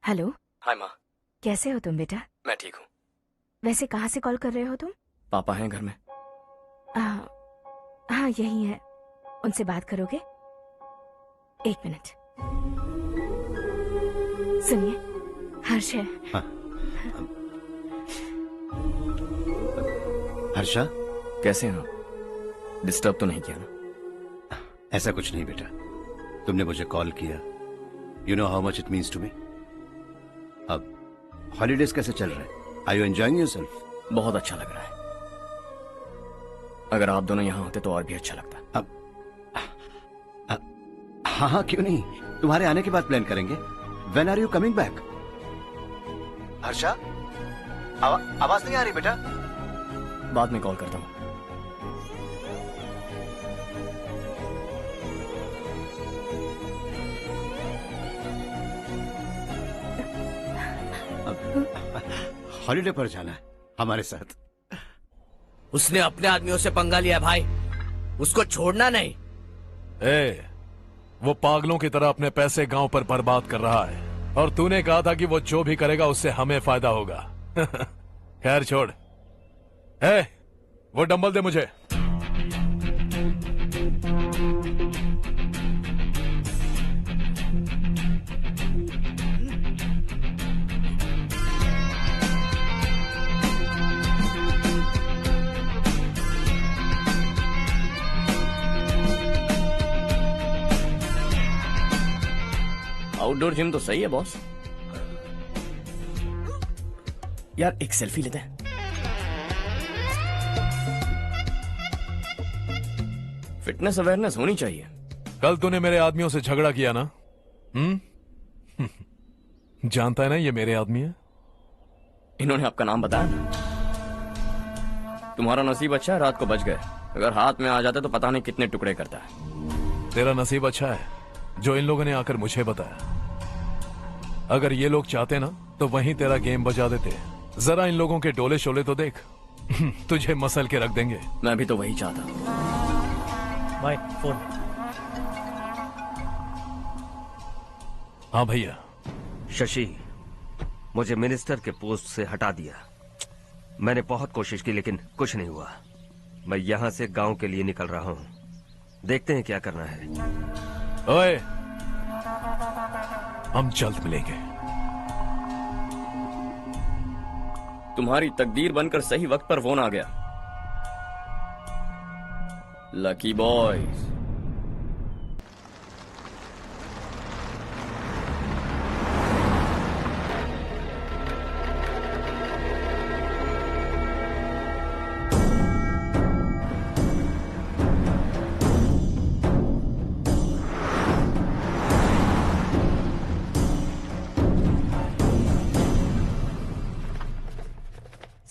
हेलो। हाय माँ। कैसे हो तुम बेटा? मैं ठीक हूँ। वैसे कहाँ से कॉल कर रहे हो तुम? पापा हैं घर में। हाँ यही है। उनसे बात करोगे? एक मिनट सुनिए, हर्ष है। हाँ। हर्षा, कैसे हैं आप? डिस्टर्ब तो नहीं किया ना? ऐसा कुछ नहीं बेटा, तुमने मुझे कॉल किया। You know how much it means to me. अब हॉलीडेज कैसे चल रहे हैं? Are you enjoying yourself? बहुत अच्छा लग रहा है। अगर आप दोनों यहाँ होते तो और भी अच्छा लगता। हाँ हाँ, क्यों नहीं, तुम्हारे आने के बाद प्लान करेंगे। When are you coming back? Harsha, आवाज नहीं आ रही बेटा। बाद में कॉल करता हूँ। हॉलिडे पर जाना है हमारे साथ। उसने अपने आदमियों से पंगा लिया भाई, उसको छोड़ना नहीं। वो पागलों की तरह अपने पैसे गांव पर बर्बाद कर रहा है, और तूने कहा था कि वो जो भी करेगा उससे हमें फायदा होगा। खैर छोड़। वो डंबल दे मुझे। आउटडोर जिम तो सही है बॉस। यार एक सेल्फी लेते हैं। फिटनेस अवेयरनेस होनी चाहिए। कल तूने मेरे आदमियों से झगड़ा किया ना? जानता है ना ये मेरे आदमी है। इन्होंने आपका नाम बताया ना? तुम्हारा नसीब अच्छा है, रात को बच गए। अगर हाथ में आ जाते तो पता नहीं कितने टुकड़े करता है। तेरा नसीब अच्छा है जो इन लोगों ने आकर मुझे बताया। अगर ये लोग चाहते ना तो वहीं तेरा गेम बजा देते। जरा इन लोगों के डोले शोले तो देख। तुझे मसल के रख देंगे। मैं भी तो वही चाहता हूँ। भाई फोन। हाँ भैया। शशि, मुझे मिनिस्टर के पोस्ट से हटा दिया। मैंने बहुत कोशिश की लेकिन कुछ नहीं हुआ। मैं यहाँ से गांव के लिए निकल रहा हूँ। देखते हैं क्या करना है। ओए, हम जल्द मिलेंगे। तुम्हारी तकदीर बनकर सही वक्त पर फोन आ गया। Lucky boys.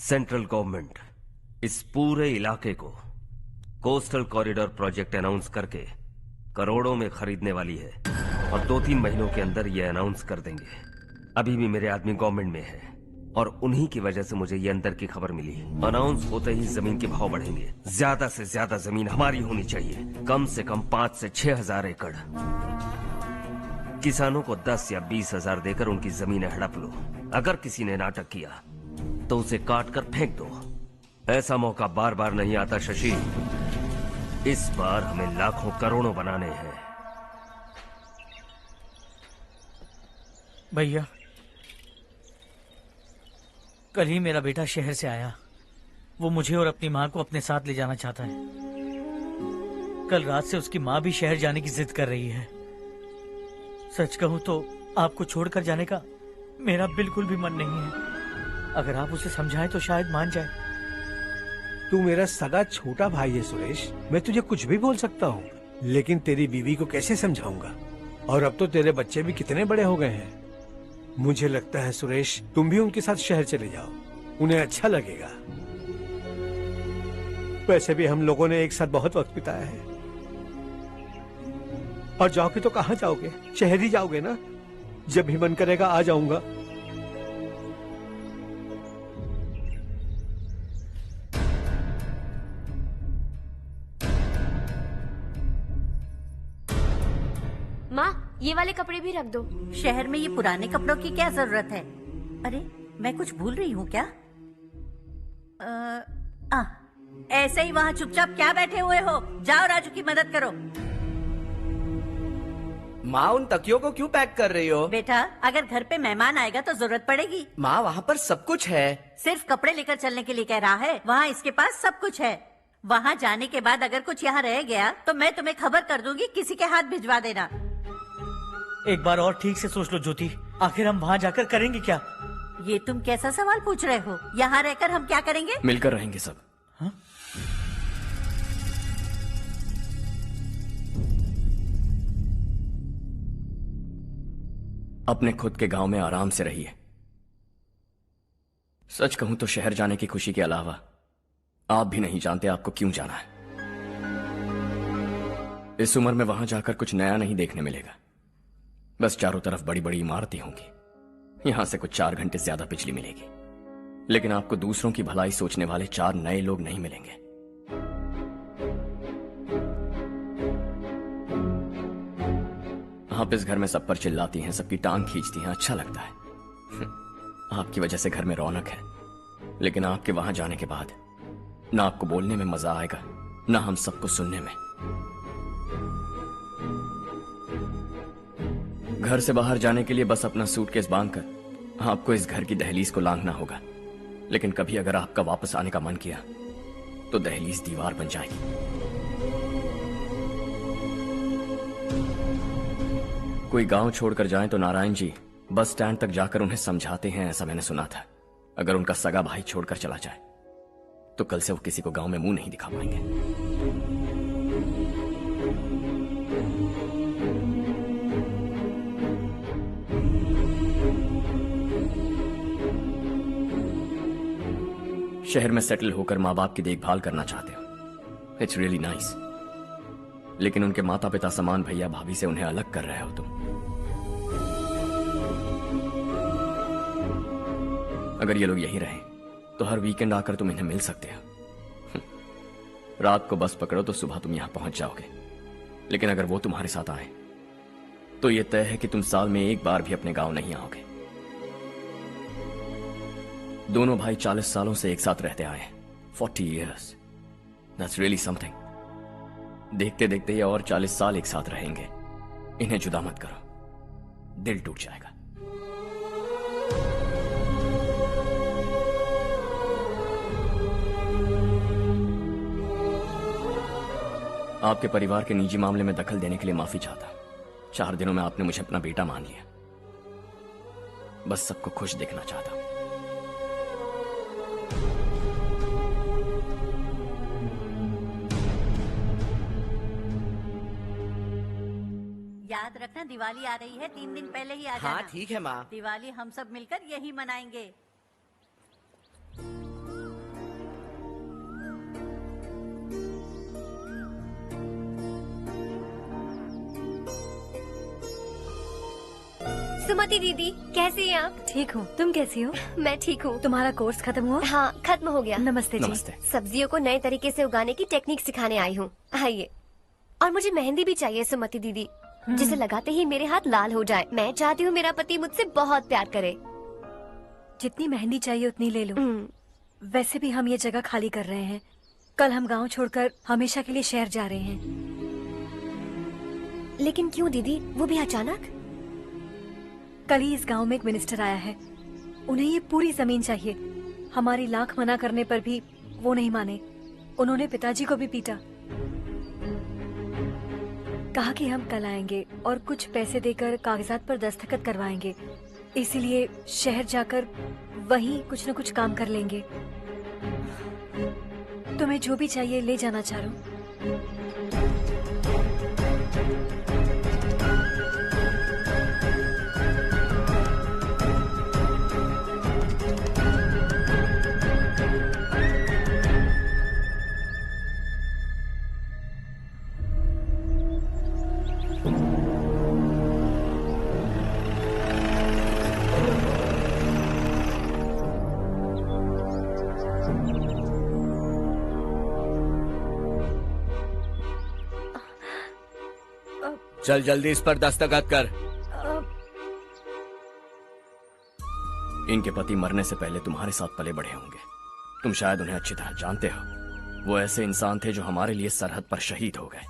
सेंट्रल गवर्नमेंट इस पूरे इलाके को कोस्टल कॉरिडोर प्रोजेक्ट अनाउंस करके करोड़ों में खरीदने वाली है, और 2-3 महीनों के अंदर ये अनाउंस कर देंगे। अभी भी मेरे आदमी गवर्नमेंट में है और उन्हीं की वजह से मुझे ये अंदर की खबर मिली। अनाउंस होते ही जमीन के भाव बढ़ेंगे। ज्यादा से ज्यादा जमीन हमारी होनी चाहिए, कम से कम 5 से 6 हजार एकड़। किसानों को 10 या 20 हजार देकर उनकी जमीनें हड़प लो। अगर किसी ने नाटक किया तो उसे काट कर फेंक दो। ऐसा मौका बार बार नहीं आता शशि। इस बार हमें लाखों करोड़ों बनाने हैं। भैया, कल ही मेरा बेटा शहर से आया। वो मुझे और अपनी माँ को अपने साथ ले जाना चाहता है। कल रात से उसकी माँ भी शहर जाने की जिद कर रही है। सच कहूं तो आपको छोड़कर जाने का मेरा बिल्कुल भी मन नहीं है। अगर आप उसे समझाएं तो शायद मान जाए। तू मेरा सगा छोटा भाई है सुरेश, मैं तुझे कुछ भी बोल सकता हूँ, लेकिन तेरी बीवी को कैसे समझाऊंगा? और अब तो तेरे बच्चे भी कितने बड़े हो गए हैं। मुझे लगता है सुरेश, तुम भी उनके साथ शहर चले जाओ, उन्हें अच्छा लगेगा। वैसे भी हम लोगों ने एक साथ बहुत वक्त बिताया है। और जाओगे तो कहाँ जाओगे? शहर ही जाओगे ना? जब भी मन करेगा आ जाऊंगा। माँ, ये वाले कपड़े भी रख दो। शहर में ये पुराने कपड़ों की क्या जरूरत है? अरे, मैं कुछ भूल रही हूँ क्या? ऐसे ही वहाँ चुपचाप क्या बैठे हुए हो? जाओ राजू की मदद करो। माँ, उन तकियों को क्यों पैक कर रही हो? बेटा, अगर घर पे मेहमान आएगा तो जरूरत पड़ेगी। माँ, वहाँ पर सब कुछ है। सिर्फ कपड़े लेकर चलने के लिए कह रहा है? वहाँ इसके पास सब कुछ है। वहाँ जाने के बाद अगर कुछ यहाँ रह गया तो मैं तुम्हें खबर कर दूंगी, किसी के हाथ भिजवा देना। एक बार और ठीक से सोच लो ज्योति, आखिर हम वहाँ जाकर करेंगे क्या? ये तुम कैसा सवाल पूछ रहे हो? यहाँ रहकर हम क्या करेंगे? मिलकर रहेंगे सब। अपने खुद के गांव में आराम से रहिए। सच कहूं तो शहर जाने की खुशी के अलावा आप भी नहीं जानते आपको क्यों जाना है। इस उम्र में वहां जाकर कुछ नया नहीं देखने मिलेगा। बस चारों तरफ बड़ी बड़ी इमारतें होंगी, यहां से कुछ 4 घंटे ज्यादा बिजली मिलेगी, लेकिन आपको दूसरों की भलाई सोचने वाले 4 नए लोग नहीं मिलेंगे। आप इस घर में सब पर चिल्लाती हैं, सबकी टांग खींचती हैं, अच्छा लगता है। आपकी वजह से घर में रौनक है, लेकिन आपके वहां जाने के बाद ना आपको बोलने में मजा आएगा, ना हम सबको सुनने में। घर से बाहर जाने के लिए बस अपना सूटकेस बांधकर आपको इस घर की दहलीज को लांघना होगा, लेकिन कभी अगर आपका वापस आने का मन किया तो दहलीज दीवार बन जाएगी। कोई गांव छोड़कर जाएं तो नारायण जी बस स्टैंड तक जाकर उन्हें समझाते हैं, ऐसा मैंने सुना था। अगर उनका सगा भाई छोड़कर चला जाए तो कल से वो किसी को गांव में मुंह नहीं दिखा पाएंगे। शहर में सेटल होकर माँ बाप की देखभाल करना चाहते हो, इट्स रियली नाइस, लेकिन उनके माता पिता समान भैया भाभी से उन्हें अलग कर रहे हो तुम। अगर ये लोग यहीं रहें तो हर वीकेंड आकर तुम इन्हें मिल सकते हो। रात को बस पकड़ो तो सुबह तुम यहां पहुंच जाओगे, लेकिन अगर वो तुम्हारे साथ आए तो यह तय है कि तुम साल में एक बार भी अपने गांव नहीं आओगे। दोनों भाई 40 सालों से एक साथ रहते आए हैं, 40 years, that's really something। देखते देखते ये और 40 साल एक साथ रहेंगे। इन्हें जुदा मत करो, दिल टूट जाएगा। आपके परिवार के निजी मामले में दखल देने के लिए माफी चाहता हूं। 4 दिनों में आपने मुझे अपना बेटा मान लिया, बस सबको खुश देखना चाहता हूं। याद रखना दिवाली आ रही है, 3 दिन पहले ही आ जाना। हाँ ठीक है माँ। दिवाली हम सब मिलकर यही मनाएंगे। सुमति दीदी, कैसी हैं आप? ठीक हूँ, तुम कैसी हो? मैं ठीक हूँ। तुम्हारा कोर्स खत्म हुआ? हाँ, खत्म हो गया। नमस्ते जी। नमस्ते। सब्जियों को नए तरीके से उगाने की टेक्निक सिखाने आई हूँ, आइए। और मुझे मेहंदी भी चाहिए सुमति दीदी, जिसे लगाते ही मेरे हाथ लाल हो जाए। मैं चाहती हूँ मेरा पति मुझसे बहुत प्यार करे। जितनी मेहंदी चाहिए उतनी ले लो। वैसे भी हम ये जगह खाली कर रहे हैं, कल हम गांव छोड़कर हमेशा के लिए शहर जा रहे हैं। लेकिन क्यों दीदी, वो भी अचानक? कल ही इस गांव में एक मिनिस्टर आया है, उन्हें ये पूरी जमीन चाहिए। हमारी लाख मना करने पर भी वो नहीं माने। उन्होंने पिताजी को भी पीटा। कहा कि हम कल आएंगे और कुछ पैसे देकर कागजात पर दस्तखत करवाएंगे, इसीलिए शहर जाकर वहीं कुछ न कुछ काम कर लेंगे। तुम्हें जो भी चाहिए ले जाना चारू। चल जल्दी इस पर दस्तखत कर। इनके पति मरने से पहले तुम्हारे साथ पले बढ़े होंगे, तुम शायद उन्हें अच्छी तरह जानते हो। वो ऐसे इंसान थे जो हमारे लिए सरहद पर शहीद हो गए।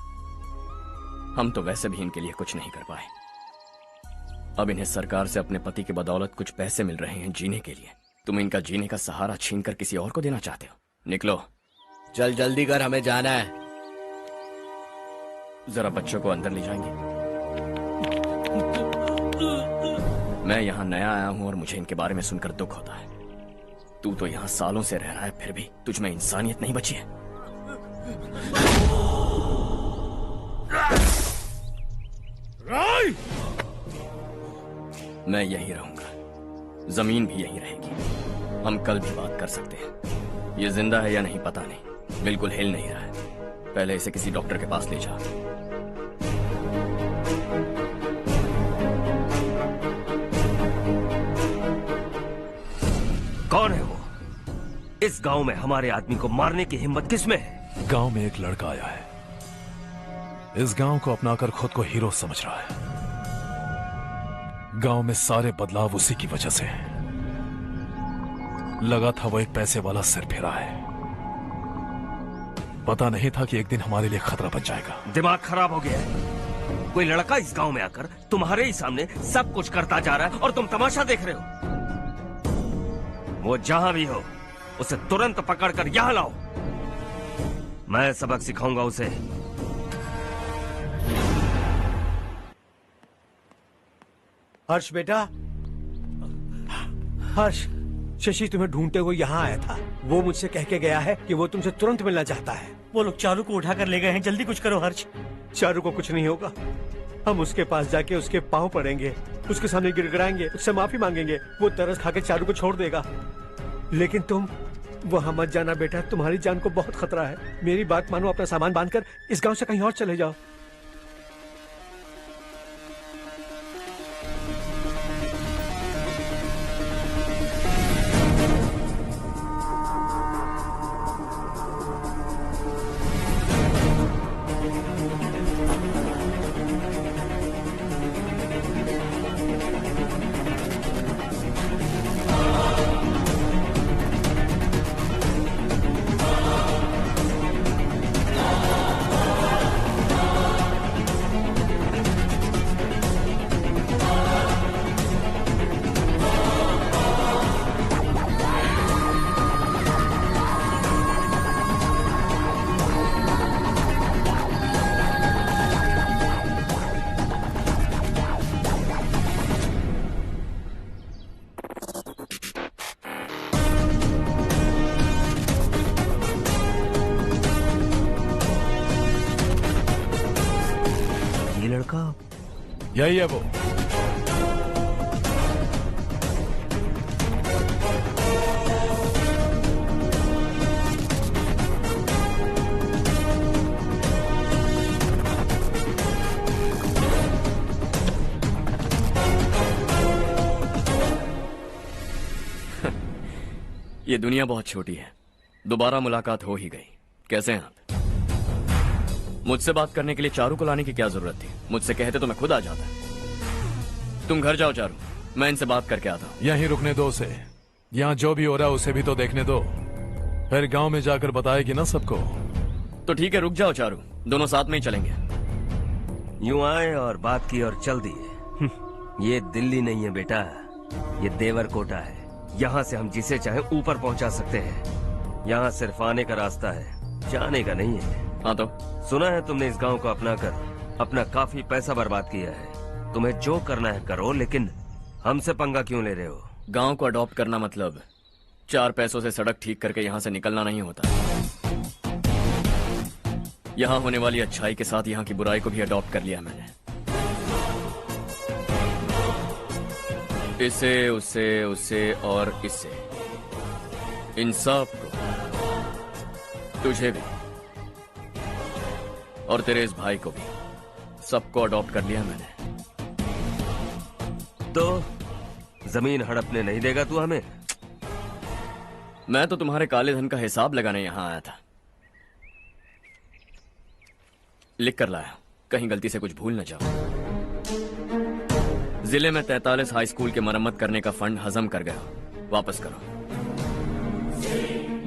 हम तो वैसे भी इनके लिए कुछ नहीं कर पाए। अब इन्हें सरकार से अपने पति की बदौलत कुछ पैसे मिल रहे हैं जीने के लिए। तुम इनका जीने का सहारा छीनकर किसी और को देना चाहते हो? निकलो। चल जल्दी कर, हमें जाना है। जरा बच्चों को अंदर ले जाएंगे? मैं यहाँ नया आया हूँ और मुझे इनके बारे में सुनकर दुख होता है। तू तो यहाँ सालों से रह रहा है, फिर भी तुझ में इंसानियत नहीं बची है। राय! मैं यही रहूंगा, जमीन भी यही रहेगी। हम कल भी बात कर सकते हैं। ये जिंदा है या नहीं पता नहीं, बिल्कुल हिल नहीं रहा है। पहले इसे किसी डॉक्टर के पास ले जा। कौन है वो? इस गांव में हमारे आदमी को मारने की हिम्मत किसमें है? गांव में एक लड़का आया है, इस गांव को अपनाकर खुद को हीरो समझ रहा है। गांव में सारे बदलाव उसी की वजह से हैं। लगा था वो एक पैसे वाला सिर फेरा है, पता नहीं था कि एक दिन हमारे लिए खतरा बन जाएगा। दिमाग खराब हो गया है। कोई लड़का इस गांव में आकर तुम्हारे ही सामने सब कुछ करता जा रहा है और तुम तमाशा देख रहे हो। वो जहां भी हो उसे तुरंत पकड़कर यहां लाओ। मैं सबक सिखाऊंगा उसे। हर्ष बेटा, हर्ष, शशि तुम्हें ढूंढते हुए यहाँ आया था। वो मुझसे कह के गया है कि वो तुमसे तुरंत मिलना चाहता है। वो लोग चारू को उठाकर ले गए हैं, जल्दी कुछ करो हर्ष। चारू को कुछ नहीं होगा। हम उसके पास जाके उसके पांव पड़ेंगे, उसके सामने गिड़गिड़ाएंगे, उससे माफी मांगेंगे। वो तरस खा के चारू को छोड़ देगा। लेकिन तुम वहां मत जाना बेटा, तुम्हारी जान को बहुत खतरा है। मेरी बात मानो, अपना सामान बांधकर इस गांव से कहीं और चले जाओ। यही है वो। ये दुनिया बहुत छोटी है। दोबारा मुलाकात हो ही गई। कैसे हैं आप? मुझसे बात करने के लिए चारू को लाने की क्या जरूरत थी? मुझसे कहते तो मैं खुद आ जाता। तुम घर जाओ चारू, मैं इनसे बात करके आता हूँ। यहीं रुकने दो उसे। यहाँ जो भी हो रहा है उसे भी तो देखने दो, फिर गांव में जाकर बताएगी ना सबको। तो ठीक है, रुक जाओ चारू, दोनों साथ में ही चलेंगे। यूं आए और बात की और चल दिए। ये दिल्ली नहीं है बेटा, ये देवरकोटा है। यहाँ से हम जिसे चाहे ऊपर पहुँचा सकते हैं। यहाँ सिर्फ आने का रास्ता है, जाने का नहीं है। हाँ तो सुना है तुमने इस गांव को अपनाकर अपना काफी पैसा बर्बाद किया है। तुम्हें जो करना है करो, लेकिन हमसे पंगा क्यों ले रहे हो? गांव को अडॉप्ट करना मतलब 4 पैसों से सड़क ठीक करके यहाँ से निकलना नहीं होता। यहाँ होने वाली अच्छाई के साथ यहाँ की बुराई को भी अडॉप्ट कर लिया मैंने। इसे, उसे, उसे और इससे, इन सब को, तुझे भी और तेरे इस भाई को भी, सबको अडॉप्ट कर लिया मैंने। तो जमीन हड़पने नहीं देगा तू हमें? मैं तो तुम्हारे काले धन का हिसाब लगाने यहां आया था। लिख कर लाया, कहीं गलती से कुछ भूल न जाओ। जिले में 43 हाई स्कूल के मरम्मत करने का फंड हजम कर गया, वापस करो।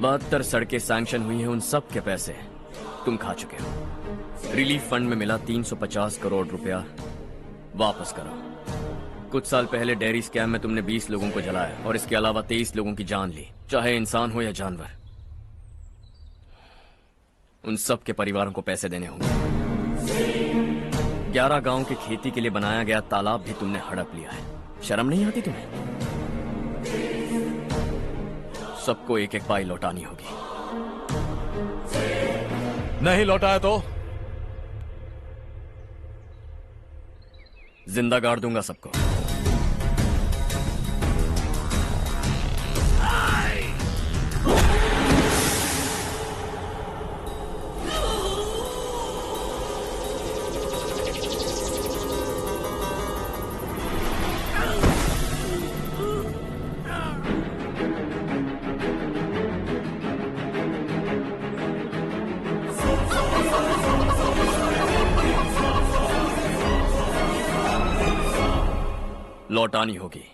72 सड़कें सैंक्शन हुई हैं, उन सब के पैसे तुम खा चुके हो। रिलीफ फंड में मिला 350 करोड़ रुपया, वापस करो। कुछ साल पहले डेयरी स्कैम में तुमने 20 लोगों को जलाया और इसके अलावा 23 लोगों की जान ली, चाहे इंसान हो या जानवर। उन सब के परिवारों को पैसे देने होंगे। 11 गांव की खेती के लिए बनाया गया तालाब भी तुमने हड़प लिया है। शर्म नहीं आती तुम्हें? सबको एक एक पाई लौटानी होगी। नहीं लौटाया तो जिंदा गाड़ दूंगा सबको। लौटानी होगी।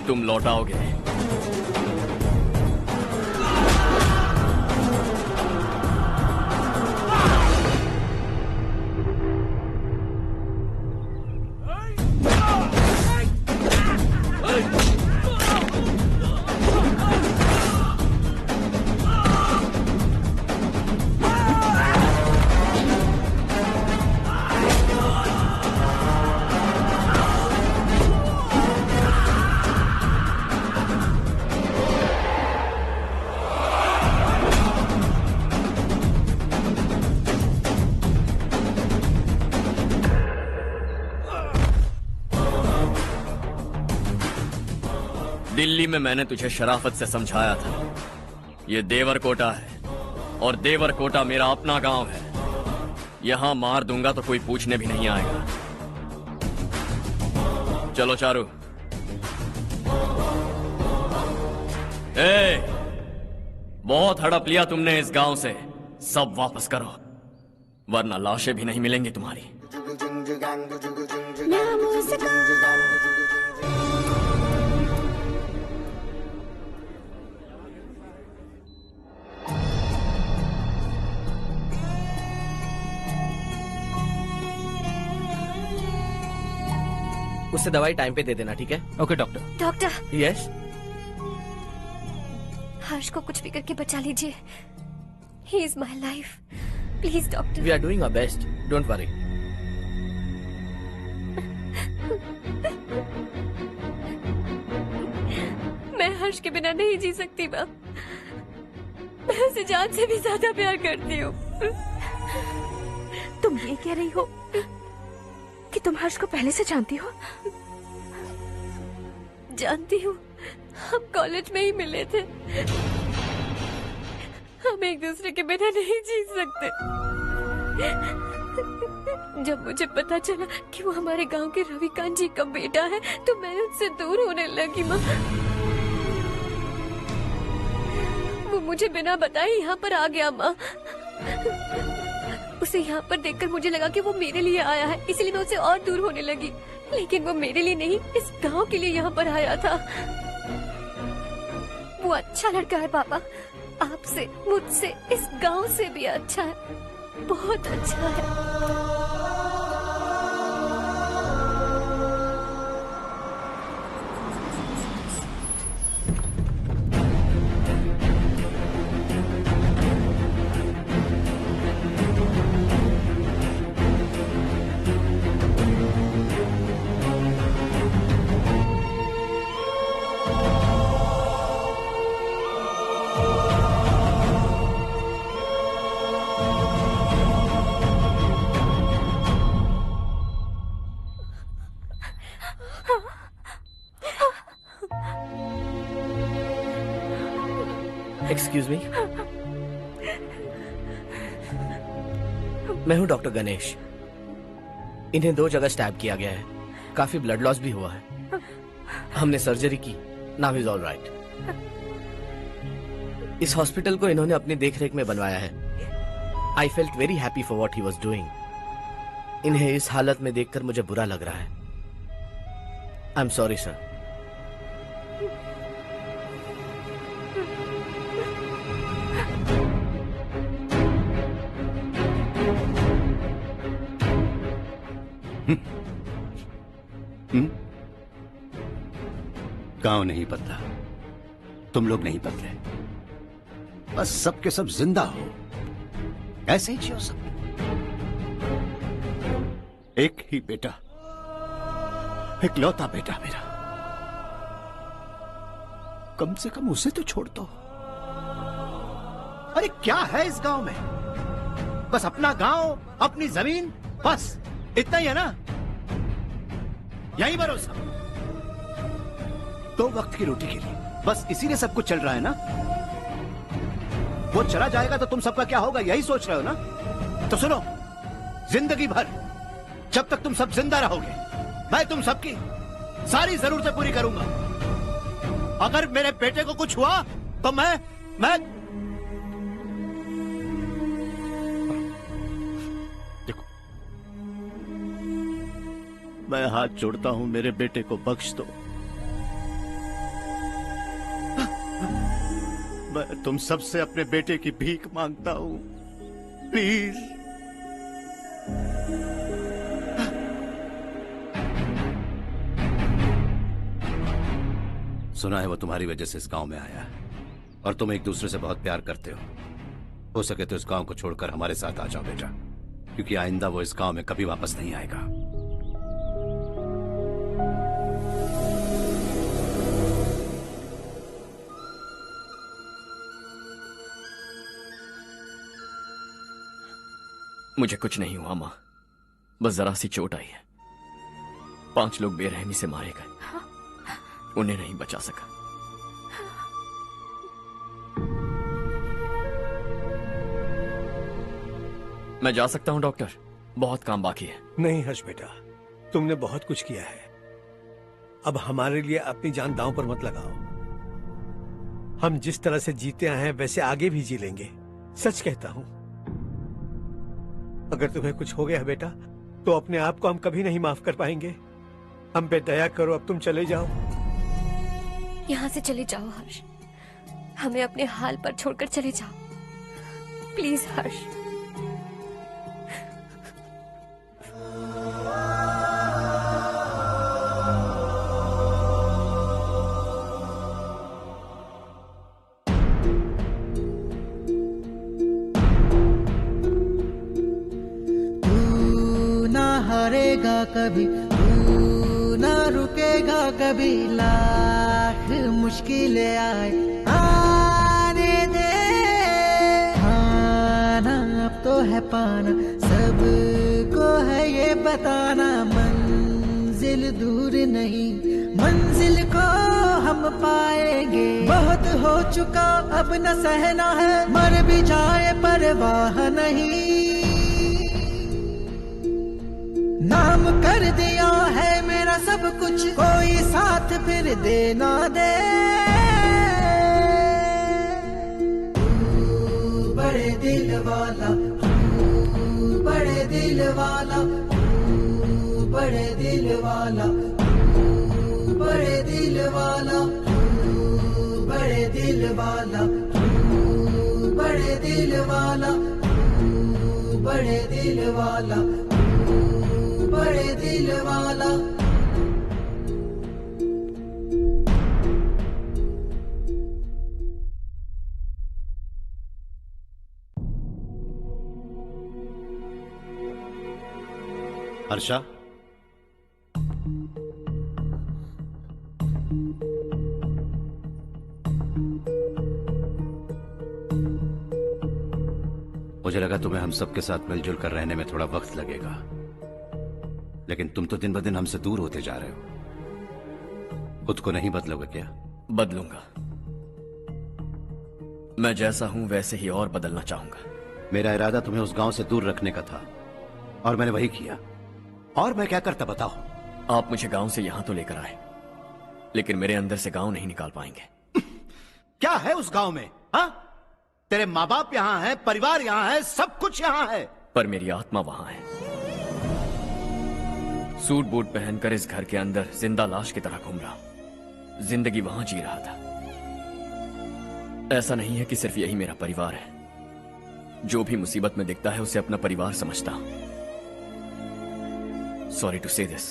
तुम लौटाओगे। दिल्ली में मैंने तुझे शराफत से समझाया था, ये देवर कोटा है और देवर कोटा मेरा अपना गांव है। यहां मार दूंगा तो कोई पूछने भी नहीं आएगा। चलो चारू। बहुत हड़प लिया तुमने इस गांव से, सब वापस करो वरना लाशें भी नहीं मिलेंगी तुम्हारी। उससे दवाई टाइम पे दे देना, ठीक है? Okay doctor. Doctor. Yes. Harsh को कुछ भी करके बचा लीजिए। He is my life, please doctor. We are doing our best, don't worry. मैं हर्ष के बिना नहीं जी सकती माँ। मैं उसे जान से भी ज्यादा प्यार करती हूँ। तुम ये कह रही हो कि तुम हर्ष को पहले से जानती हो? जानती हूँ, हम कॉलेज में ही मिले थे। हम एक दूसरे के बिना नहीं जी सकते। जब मुझे पता चला कि वो हमारे गांव के रविकांत जी का बेटा है तो मैं उनसे दूर होने लगी माँ। वो मुझे बिना बताए यहाँ पर आ गया माँ। उसे यहाँ पर देखकर मुझे लगा कि वो मेरे लिए आया है, इसलिए मैं उसे और दूर होने लगी। लेकिन वो मेरे लिए नहीं, इस गांव के लिए यहाँ पर आया था। वो अच्छा लड़का है पापा, आपसे, मुझसे, इस गांव से भी अच्छा है, बहुत अच्छा है। एक्सक्यूज मी, मैं हूं डॉक्टर गणेश। इन्हें 2 जगह स्टैब किया गया है, काफी ब्लड लॉस भी हुआ है। हमने सर्जरी की, नाउ इज ऑल राइट। इस हॉस्पिटल को इन्होंने अपनी देखरेख में बनवाया है। I felt very happy for what he was doing. इन्हें इस हालत में देखकर मुझे बुरा लग रहा है। I am sorry sir. गांव नहीं बदला, तुम लोग नहीं बदले, बस सबके सब जिंदा हो, ऐसे ही जियो सब। एक ही बेटा, इकलौता बेटा मेरा, कम से कम उसे तो छोड़ दो। अरे क्या है इस गांव में? बस अपना गांव, अपनी जमीन, बस इतना ही है ना? यही भरोसा 2 वक्त की रोटी के लिए, बस इसीलिए सब कुछ चल रहा है ना? वो चला जाएगा तो तुम सबका क्या होगा, यही सोच रहे हो ना? तो सुनो, जिंदगी भर जब तक तुम सब जिंदा रहोगे, मैं तुम सबकी सारी जरूरतें पूरी करूंगा। अगर मेरे बेटे को कुछ हुआ तो मैं देखो, मैं हाथ जोड़ता हूं, मेरे बेटे को बख्श दो। मैं तुम सबसे अपने बेटे की भीख मांगता हूं, प्लीज। सुना है वो तुम्हारी वजह से इस गांव में आया है और तुम एक दूसरे से बहुत प्यार करते हो सके तो इस गांव को छोड़कर हमारे साथ आ जाओ बेटा, क्योंकि आइंदा वो इस गांव में कभी वापस नहीं आएगा। मुझे कुछ नहीं हुआ माँ, बस जरा सी चोट आई है। 5 लोग बेरहमी से मारे गए, उन्हें नहीं बचा सका। मैं जा सकता हूं डॉक्टर, बहुत काम बाकी है। नहीं हर्ष बेटा, तुमने बहुत कुछ किया है, अब हमारे लिए अपनी जान दांव पर मत लगाओ। हम जिस तरह से जीते आए हैं वैसे आगे भी जी लेंगे, सच कहता हूं। अगर तुम्हें कुछ हो गया बेटा तो अपने आप को हम कभी नहीं माफ कर पाएंगे। हम पे दया करो, अब तुम चले जाओ। यहाँ से चले जाओ हर्ष, हमें अपने हाल पर छोड़कर चले जाओ, प्लीज हर्ष। हारेगा कभी, तू ना रुकेगा कभी, लाख मुश्किलें आए आने दे। खाना अब तो है पाना, सबको है ये बताना, मंजिल दूर नहीं, मंजिल को हम पाएंगे। बहुत हो चुका अब न सहना है, मर भी जाए परवाह नहीं। नाम कर दिया है मेरा सब कुछ, कोई साथ फिर देना दे। तू बड़े दिल वाला, तू बड़े दिल वाला, तू बड़े दिल वाला, तू बड़े दिल वाला, तू बड़े दिल वाला, तू बड़े दिल वाला, तू बड़े दिल वाला, बड़े दिल वाला। हर्षा, मुझे लगा तुम्हें हम सबके साथ मिलजुल कर रहने में थोड़ा वक्त लगेगा, लेकिन तुम तो दिन ब दिन हमसे दूर होते जा रहे हो। खुद को नहीं बदलोगे क्या? बदलूंगा, मैं जैसा हूं वैसे ही और बदलना चाहूंगा। मेरा इरादा तुम्हें उस गांव से दूर रखने का था और मैंने वही किया। और मैं क्या करता बताओ? आप मुझे गांव से यहां तो लेकर आए, लेकिन मेरे अंदर से गांव नहीं निकाल पाएंगे। क्या है उस गांव में? हाँ, तेरे माँ बाप यहाँ हैं, परिवार यहाँ है, सब कुछ यहाँ है, पर मेरी आत्मा वहां है। सूट बूट पहनकर इस घर के अंदर जिंदा लाश की तरह घूम रहा हूं, जिंदगी वहां जी रहा था। ऐसा नहीं है कि सिर्फ यही मेरा परिवार है, जो भी मुसीबत में दिखता है उसे अपना परिवार समझता हूं। सॉरी टू से दिस।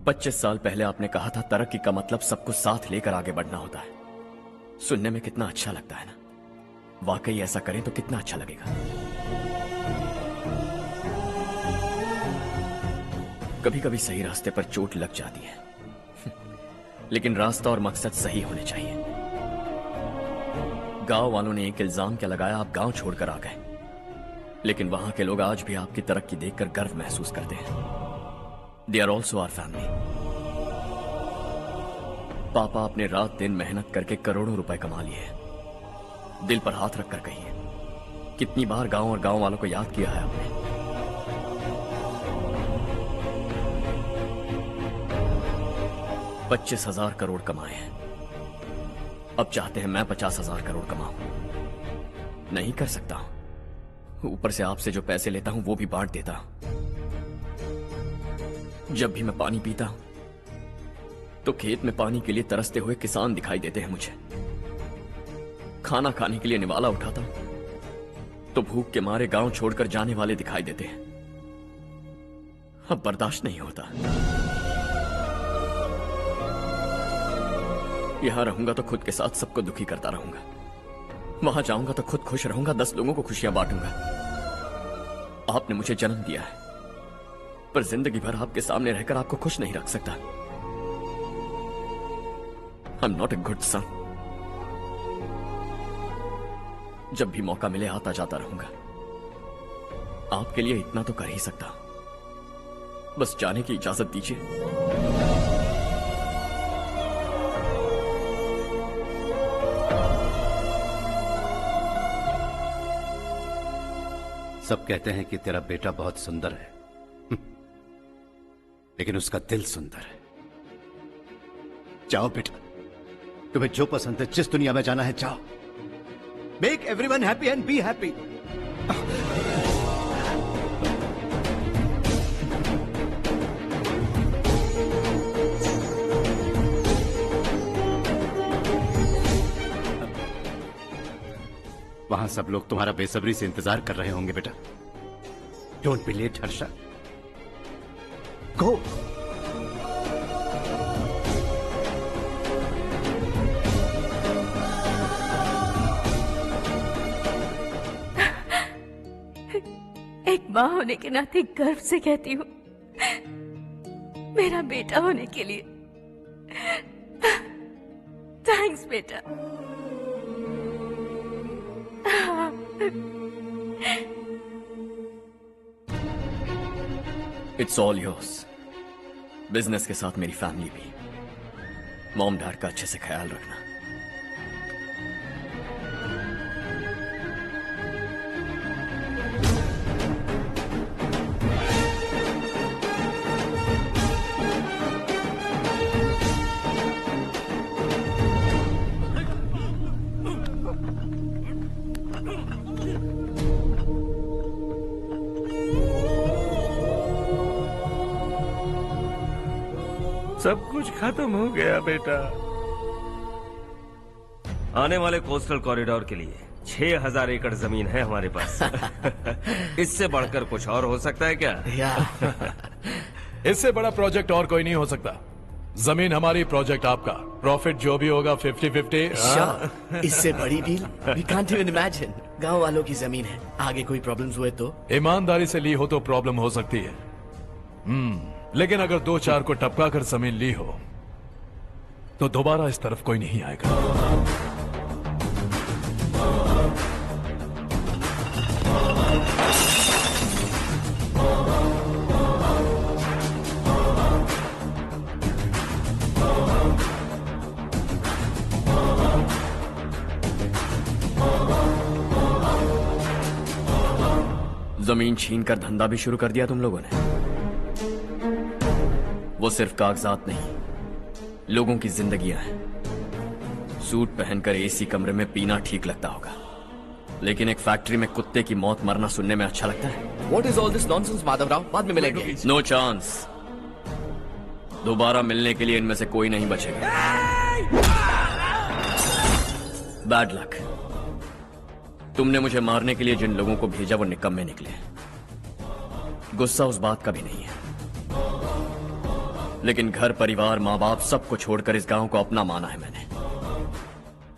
25 साल पहले आपने कहा था तरक्की का मतलब सबको साथ लेकर आगे बढ़ना होता है। सुनने में कितना अच्छा लगता है ना? वाकई ऐसा करें तो कितना अच्छा लगेगा। कभी कभी सही रास्ते पर चोट लग जाती है, लेकिन रास्ता और मकसद सही होने चाहिए। गांव वालों ने एक इल्जाम क्या लगाया, आप गांव छोड़कर आ गए, लेकिन वहां के लोग आज भी आपकी तरक्की देखकर गर्व महसूस करते हैं। They are also our family. पापा आपने रात दिन मेहनत करके करोड़ों रुपए कमा लिए। दिल पर हाथ रखकर कहिए, कितनी बार गांव और गांव वालों को याद किया है आपने? 25,000 करोड़ कमाए हैं, अब चाहते हैं मैं 50,000 करोड़ कमाऊं। नहीं कर सकता हूं। ऊपर से आपसे जो पैसे लेता हूं वो भी बांट देता हूं। जब भी मैं पानी पीता हूं तो खेत में पानी के लिए तरसते हुए किसान दिखाई देते हैं मुझे। खाना खाने के लिए निवाला उठाता हूं तो भूख के मारे गांव छोड़कर जाने वाले दिखाई देते हैं। अब बर्दाश्त नहीं होता। यहां रहूंगा तो खुद के साथ सबको दुखी करता रहूंगा, वहां जाऊंगा तो खुद खुश रहूंगा, 10 लोगों को खुशियां बांटूंगा। आपने मुझे जन्म दिया है, पर जिंदगी भर आपके सामने रहकर आपको खुश नहीं रख सकता। I am not a good son. जब भी मौका मिले आता जाता रहूंगा। आपके लिए इतना तो कर ही सकता, बस जाने की इजाजत दीजिए। सब कहते हैं कि तेरा बेटा बहुत सुंदर है, लेकिन उसका दिल सुंदर है। जाओ बेटा, तुम्हें जो पसंद है, जिस दुनिया में जाना है जाओ। Make everyone happy and be happy. वहां सब लोग तुम्हारा बेसब्री से इंतजार कर रहे होंगे बेटा। डोंट बी लेट हर्षा, गो। एक माँ होने के नाते गर्व से कहती हूँ, मेरा बेटा होने के लिए थैंक्स बेटा। It's all yours. बिजनेस के साथ मेरी फैमिली भी। मॉम डैड का अच्छे से ख्याल रखना। सब कुछ खत्म हो गया बेटा। आने वाले कोस्टल कॉरिडोर के लिए 6,000 एकड़ जमीन है हमारे पास। इससे बढ़कर कुछ और हो सकता है क्या? इससे बड़ा प्रोजेक्ट और कोई नहीं हो सकता। जमीन हमारी, प्रोजेक्ट आपका। प्रॉफिट जो भी होगा 50-50। इससे बड़ी deal we can't even imagine. गांव वालों की जमीन है, आगे कोई प्रॉब्लम्स हुए तो? ईमानदारी से ली हो तो प्रॉब्लम हो सकती है, लेकिन अगर 2-4 को टपका कर जमीन ली हो तो दोबारा इस तरफ कोई नहीं आएगा। जमीन छीनकर धंधा भी शुरू कर दिया तुम लोगों ने। वो सिर्फ कागजात नहीं, लोगों की जिंदगियां हैं। सूट पहनकर एसी कमरे में पीना ठीक लगता होगा, लेकिन एक फैक्ट्री में कुत्ते की मौत मरना सुनने में अच्छा लगता है। What is all this nonsense, Madhavrao? बाद में मिलेंगे। No chance. दोबारा मिलने के लिए इनमें से कोई नहीं बचेगा। Bad luck. तुमने मुझे मारने के लिए जिन लोगों को भेजा वो निकम्मे निकले। गुस्सा उस बात का भी नहीं है, लेकिन घर परिवार माँ बाप सबको छोड़कर इस गांव को अपना माना है मैंने,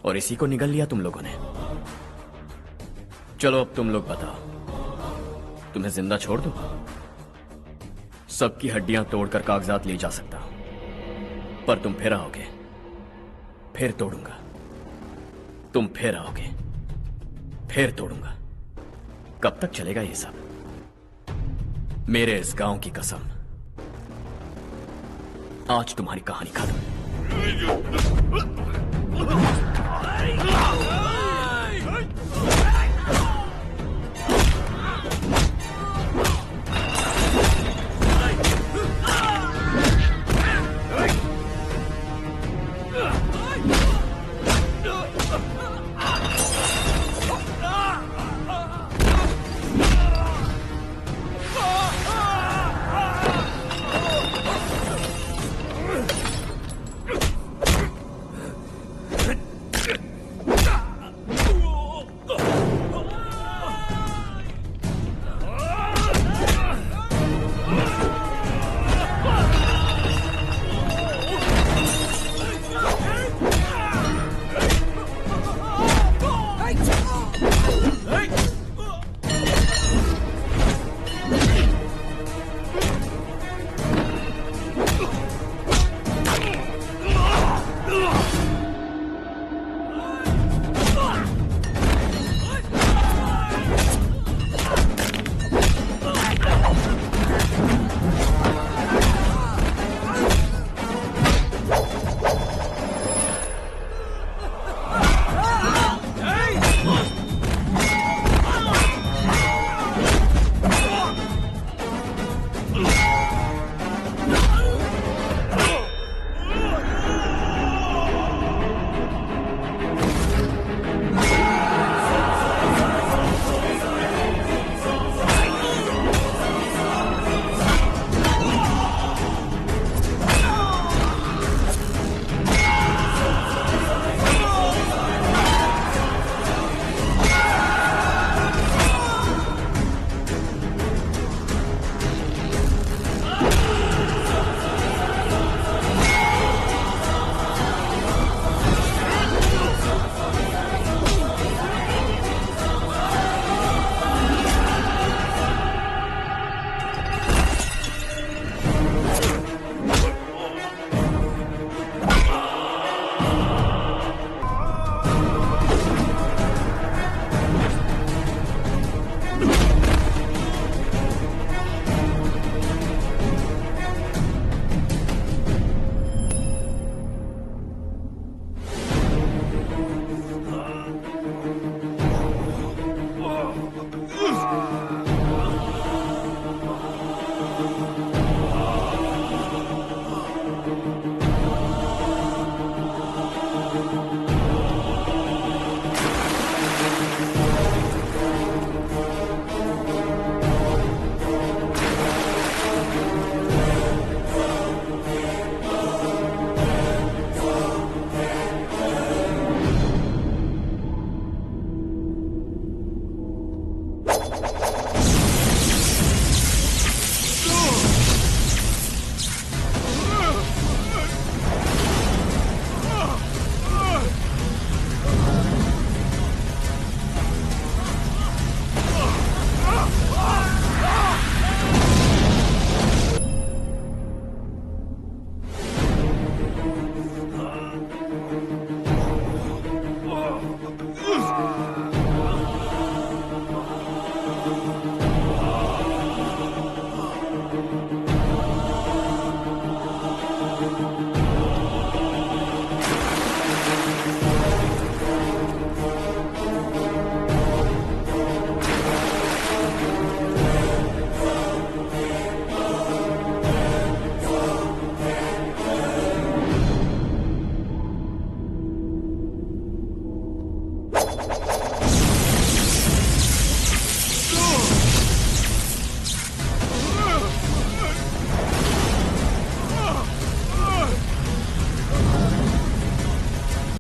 और इसी को निगल लिया तुम लोगों ने। चलो अब तुम लोग बताओ, तुम्हें जिंदा छोड़ दूं? सबकी हड्डियां तोड़कर कागजात ले जा सकता हूं, पर तुम फिर आओगे, फिर तोड़ूंगा, तुम फिर आओगे। फिर तोड़ूंगा। कब तक चलेगा ये सब? मेरे इस गांव की कसम, आज तुम्हारी कहानी खत्म।